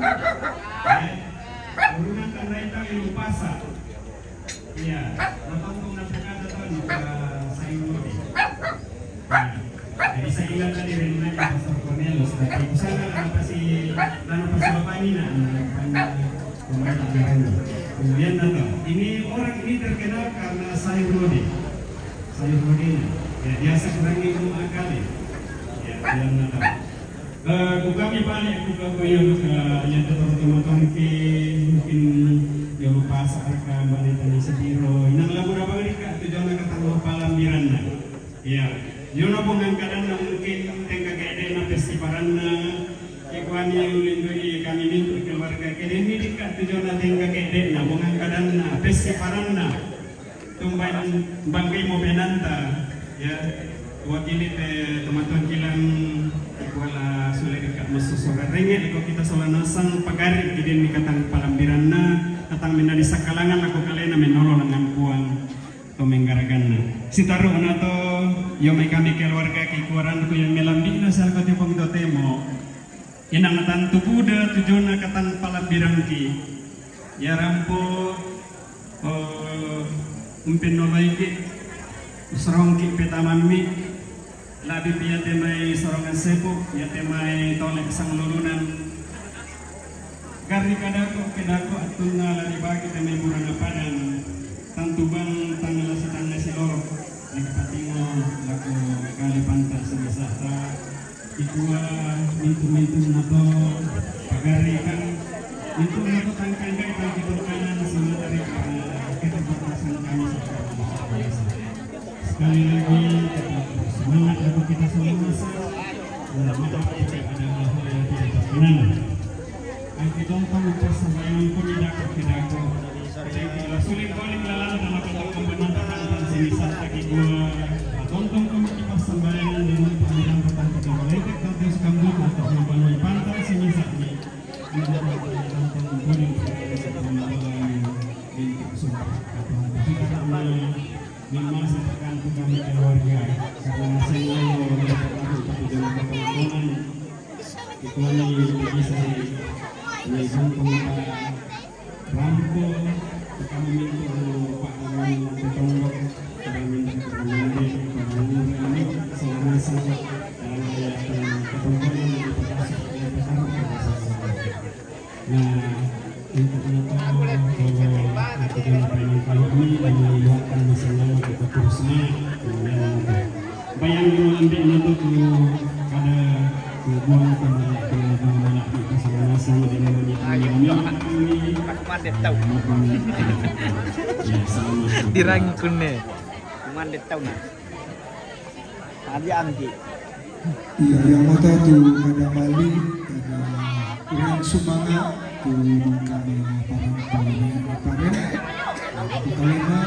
ya urunan tanda itu ilmu pasar ya untuk nafkah atau juga sayur jadi saya ingat tadi renungan Pastor Cornelius tapi sana pasti bapak ini kemudian ini orang ini terkenal karena sayur lodeh ya biasa kurang ilmu akal ya yang nata kami balik yang teman-teman mungkin yang lupa saarkan balik tadi sediro inang labu apa ini kak tujuan ketangguh palambiran ya yono pengangkatan mungkin tengka gede na festivalan ikwani ulindui kami mintu keluarga kede ini dekat tujuan tengka gede na pengangkatan festivalan tumbain bangkai mo benanta ya wakili teman-teman kilang wala sulit dekat musuh sogar rengek iko kita solanasan pagari kiden mikatang palambiranna katang minadi sakalangan aku kalena menolong dengan puang to menggaraganna sitaru nato yo may kami keluarga kikuaran ko yung melambi na sa kati pang dotemo. Inangatan tubuda tujuan na katan palabirangki. Yarampo umpin nolaiki usrongki petamami labi piyate may sorongan sepo yate may tolek sang lulunan. Gari kadako atun na lari bagi temay murang apadan tantubang tangalasitang na silorok nagpatingo lako kali pantas sa misata ikua mintu na to pagari kan mintu na to tangkangay pagkitukanan sa matari ketepatasan kami sa biasa. Sekali lagi semangat untuk kita semua maaf jika ada hal-hal yang tidak berkenan. Kita untuk persembahan pemidako sulit balik lalang dalam pembentangan dan semisal kaki gua tonton kami persembahan dengan pemilihan pertandingan politik atau skambut atau membangun pantai semisal ini tonton boleh bintik sumpah tapi karena memang tergantung kami keluarga karena saya dapat tapi dalam pertemuan itu bisa Megang peminta rampo, kami minta Pak Awan Betonggok, kami minta Kemenangan, Kemenangan ini selama sahabat dalam kegiatan ketontonan yang dipasang oleh pesawat Nah, untuk mengetahui bahwa kegiatan yang kali ini menyebabkan masalah kita terus semangat kemudian bayang dulu ambil untuk pada buang kemana kita sama-sama dengan dirangkun nih Mandet tahu na. Abi amdi. Iya, yang mau tahu kada Bali, kada kurang semangat tu kami parang kalena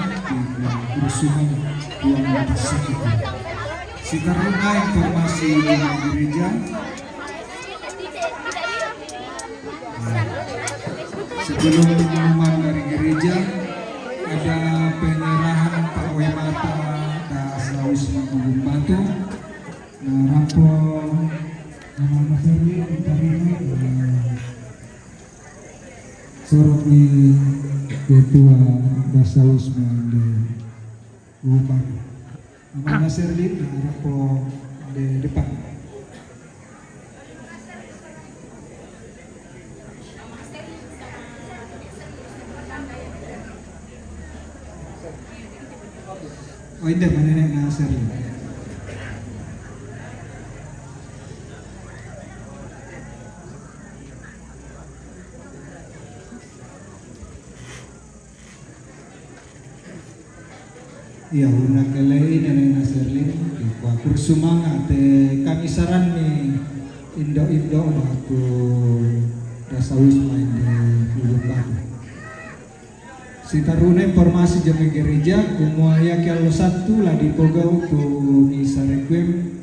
berusuhan tuang besar itu. Sekarang informasi dari gereja. Sebelum pengumuman dari gereja ada penyerahan pawai mata dan Sulawesi Gunung Batu. Nah, rampok nama Mas Erli diterima sorot di ketua Bahasa Wisma di Gunung Batu. Nama Mas Erli rampok di depan. Oh ini mana nih Nasir? Iya, una kelai nenek Nasirlin, aku semangat. Kami saran nih Indo aku Bahasa Wisma di Gunung Batu. Si taruna informasi jami gereja kumuaya kalau satu lah di pogau tu misa requiem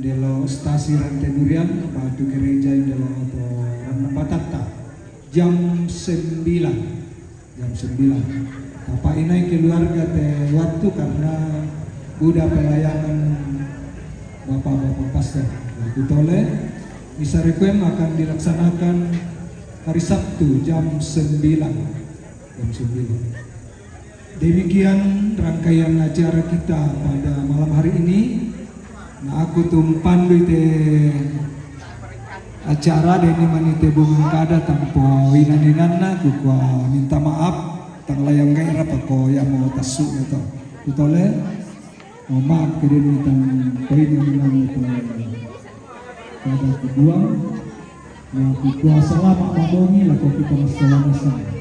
delo stasi rantai durian batu gereja delo atau Rana Batata jam 9 apa ini keluarga teh waktu karena udah pelayanan bapak-bapak pastor waktu tole misa requiem akan dilaksanakan hari Sabtu jam 9. Demikian rangkaian acara kita pada malam hari ini. Nah, aku tumpandu te acara deni manite bunga kada tanpa winan-winanna ku minta maaf tang layang gairah pako yang mau tasu atau tutole maaf kedeni tang winan-winan itu pada kedua ya ku selama mamongi lah kita masalah sama.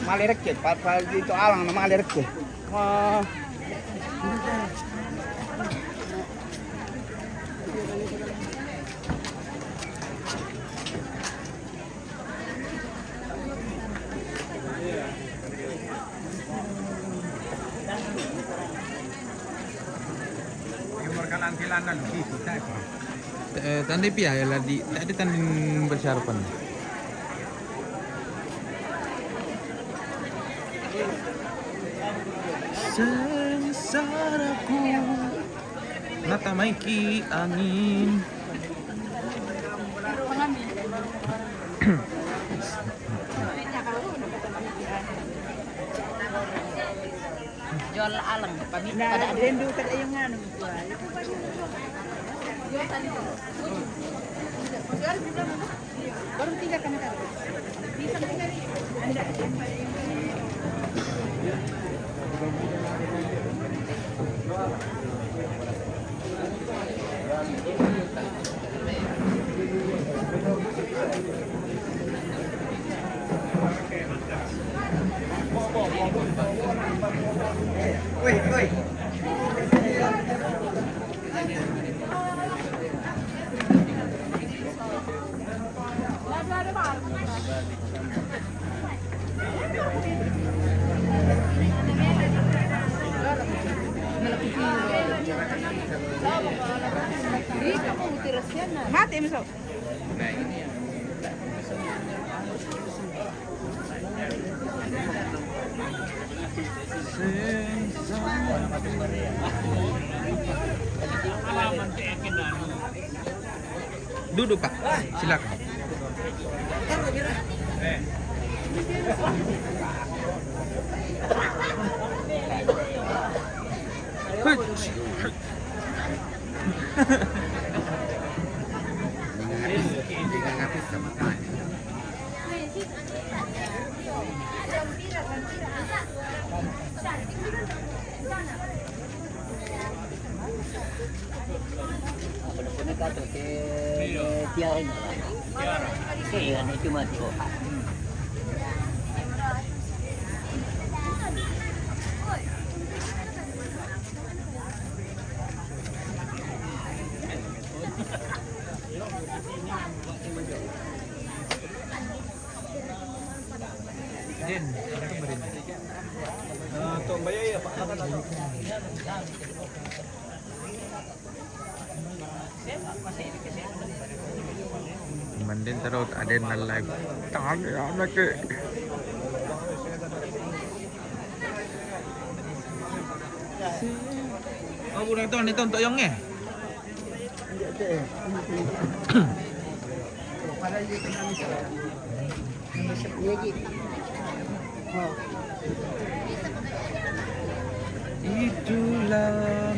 Malirek pas itu alang nama malirek. Tandai pia ya lah di tadi tanding bersarapan. Sengsaraku natamaiki angin. Jual alang pamit Nah, pada dendu kada yung nganu. Baru 3 kami taruh. Bisa tinggal. Anda Woi, woi. Mati misal. Duduk Pak, silakan. Mending terus ada yang live. Tangan ya anak ke. Oh, bulan itu untuk yongnya. Itulah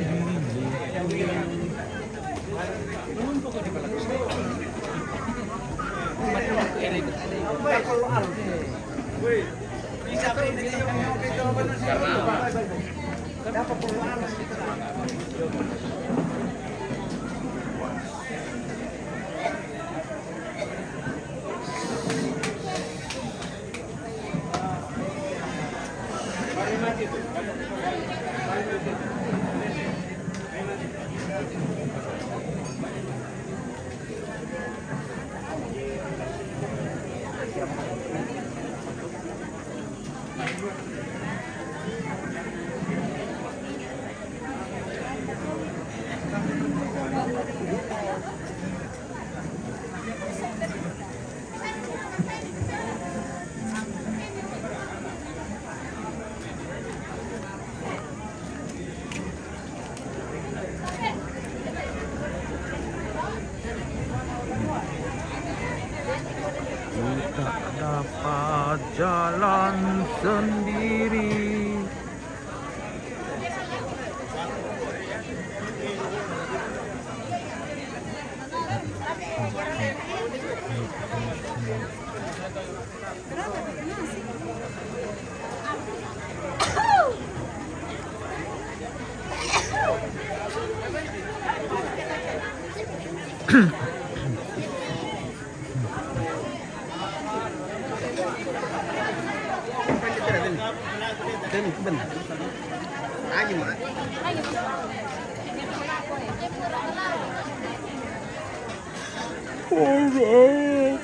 tak dapat jalan sendiri.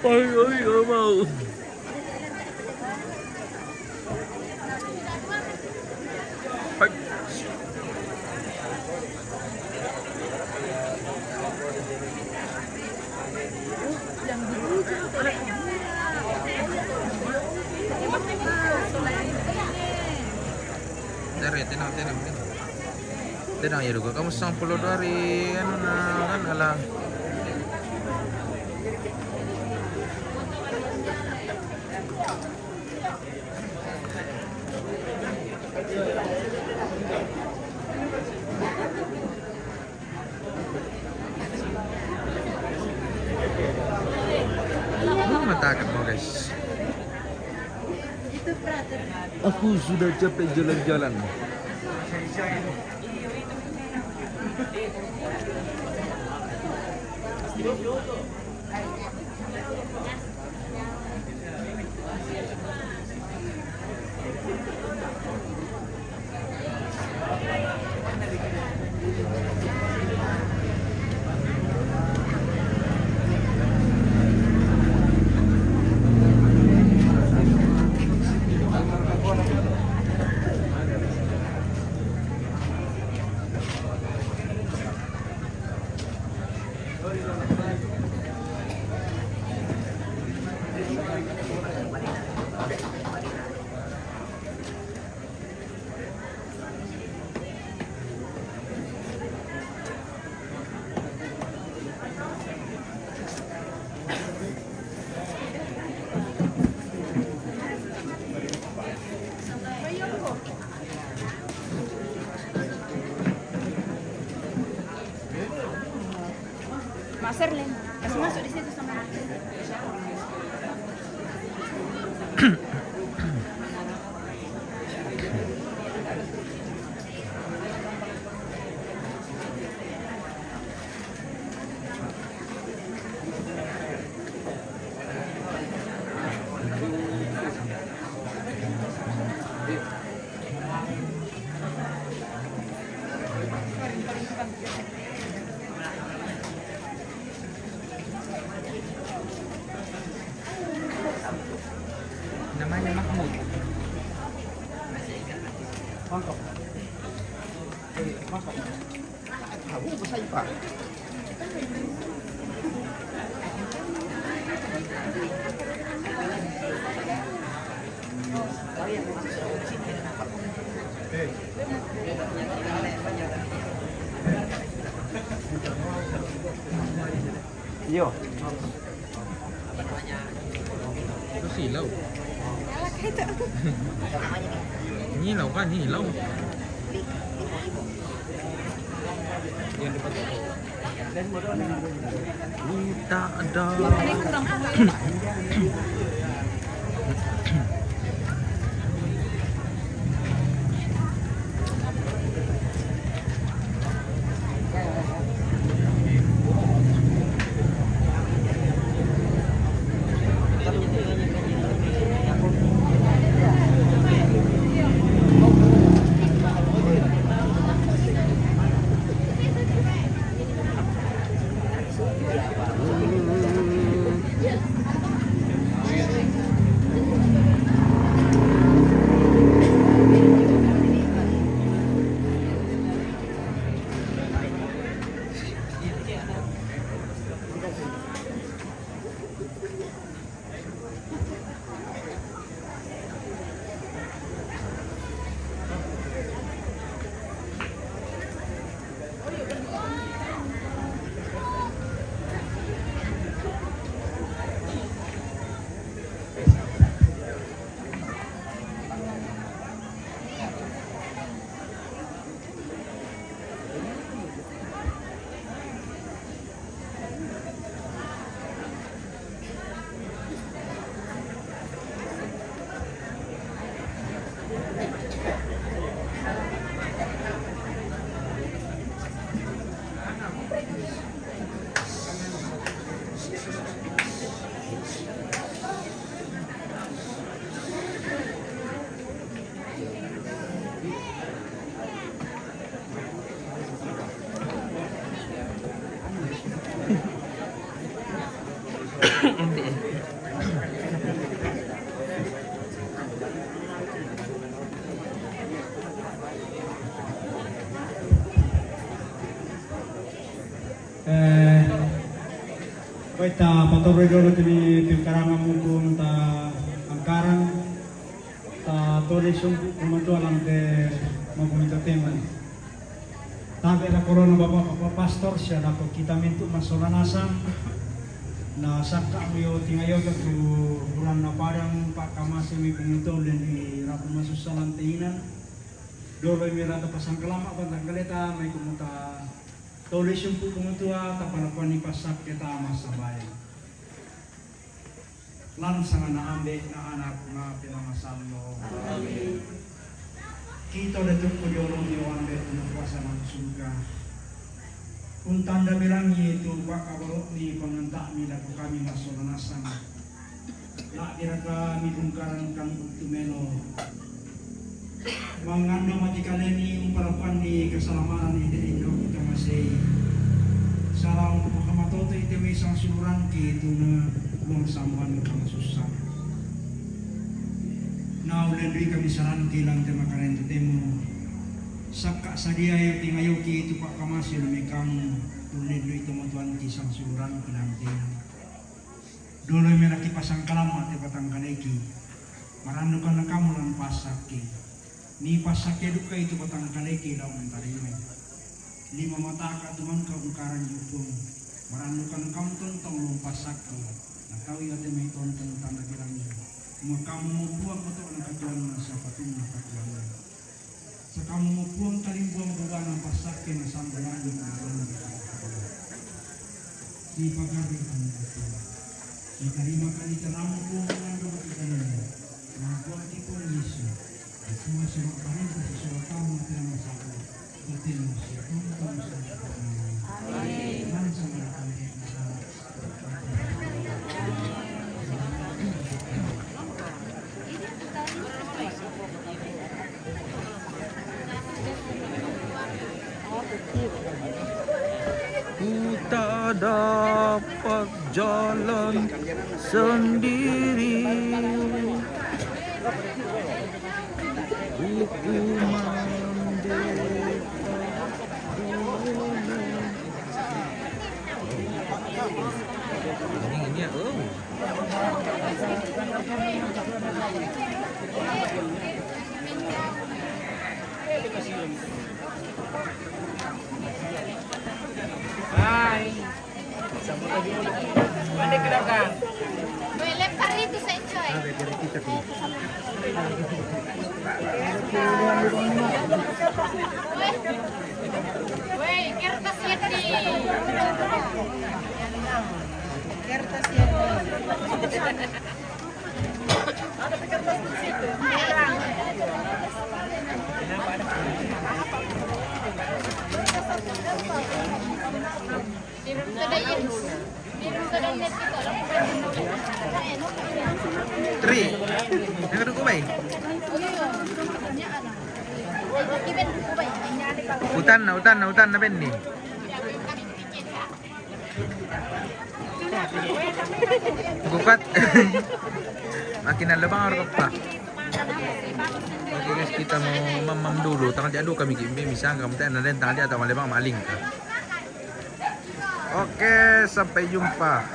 Ayo nggak mau. Hai. Tenang ya juga, kamu sang pulau dari kan alah. Matakan mau guys. Aku sudah capek jalan-jalan. Serlen, kasih masuk di situ sama. Namanya Mahmud. Mangkok. Mangkok. Tahu bahasa Ipa. Yo. Itu silau. Nyilau kan, nyilau. Yang depan kita ada. Kita patuloy dulu di Karangan Mungkung ta angkaran ta tulis yung kumantuan lang te mabunito teman. Tabi na corona Bapak Pastor siya na kita mintu masolanasan na sakka mo tingayo tu bulan na parang pakamasi mi pungito dan di rapu masusalan tinginan. Doloy mi rata pasang kelama pantang kaleta may kumuta tulis yung pupungutua tapalapan ni pasak kita masabay. Lansang na ambe na anak na pinamasal mo. Amen. Kita datuk kujolong ni ambe untuk kuasa ng surga. Kung tanda bilang itu bakabalo ni pengentak ni laku kami masolanasan. Na diraka mi bungkaran kang utumeno. Mangando matikaleni umparapan ni keselamanan ni Indo kita masih. Sarang pagkamatoto iti may isang siluran ki ito na buang samban kang susah. Naulendoy kami saran kilang tema karento temo. Sakka sadia yung tingayo ki ito pa kamasil may kang ulendoy tumatuan ki isang siluran kinantin. Duloy may nakipasang kalamat patang kaneki. Marano ka na kamu lang pasak ki. Ni pasak ya duka ito patang kaneki daw ng tarimay. Lima mata ka tuman ka bukaran yupong. Marano ka na kamu tontong lumpasak ki. Nakawi ate may tontong tanda bilang niya. Kamu mo buang ito ang katuan na sa patung na katuan na. Sa kamu mo buang talimbuang buwa ng pasakin na sambalan yung katuan na katuan. Di paggabi ang katuan. Ikarima kalitaramo po ang gabat ikanina. Mga buwan tipo ng Yesu. At semua sebab kami bersesuatu kamu na pinamasako. Bertemu siya kung kamu sa katuan. Amen. Lansang kami sa Ku tak dapat jalan sendiri. Hukuman ini oh. Hai. Mana kenapa? Boleh lempar itu saya coy. Woi, kertas Yeti. Kertas Yeti. Ada kertas di situ. Merah. Kenapa ada? Tri, yang kedua baik. Hutan na ben ni. Bukat. Makin lebang orang pa. Oke guys, kita mau mamam dulu. Tangan dia kami kimbe misang kamu teh nanti tangan dia atau malebang maling. Oke, sampai jumpa.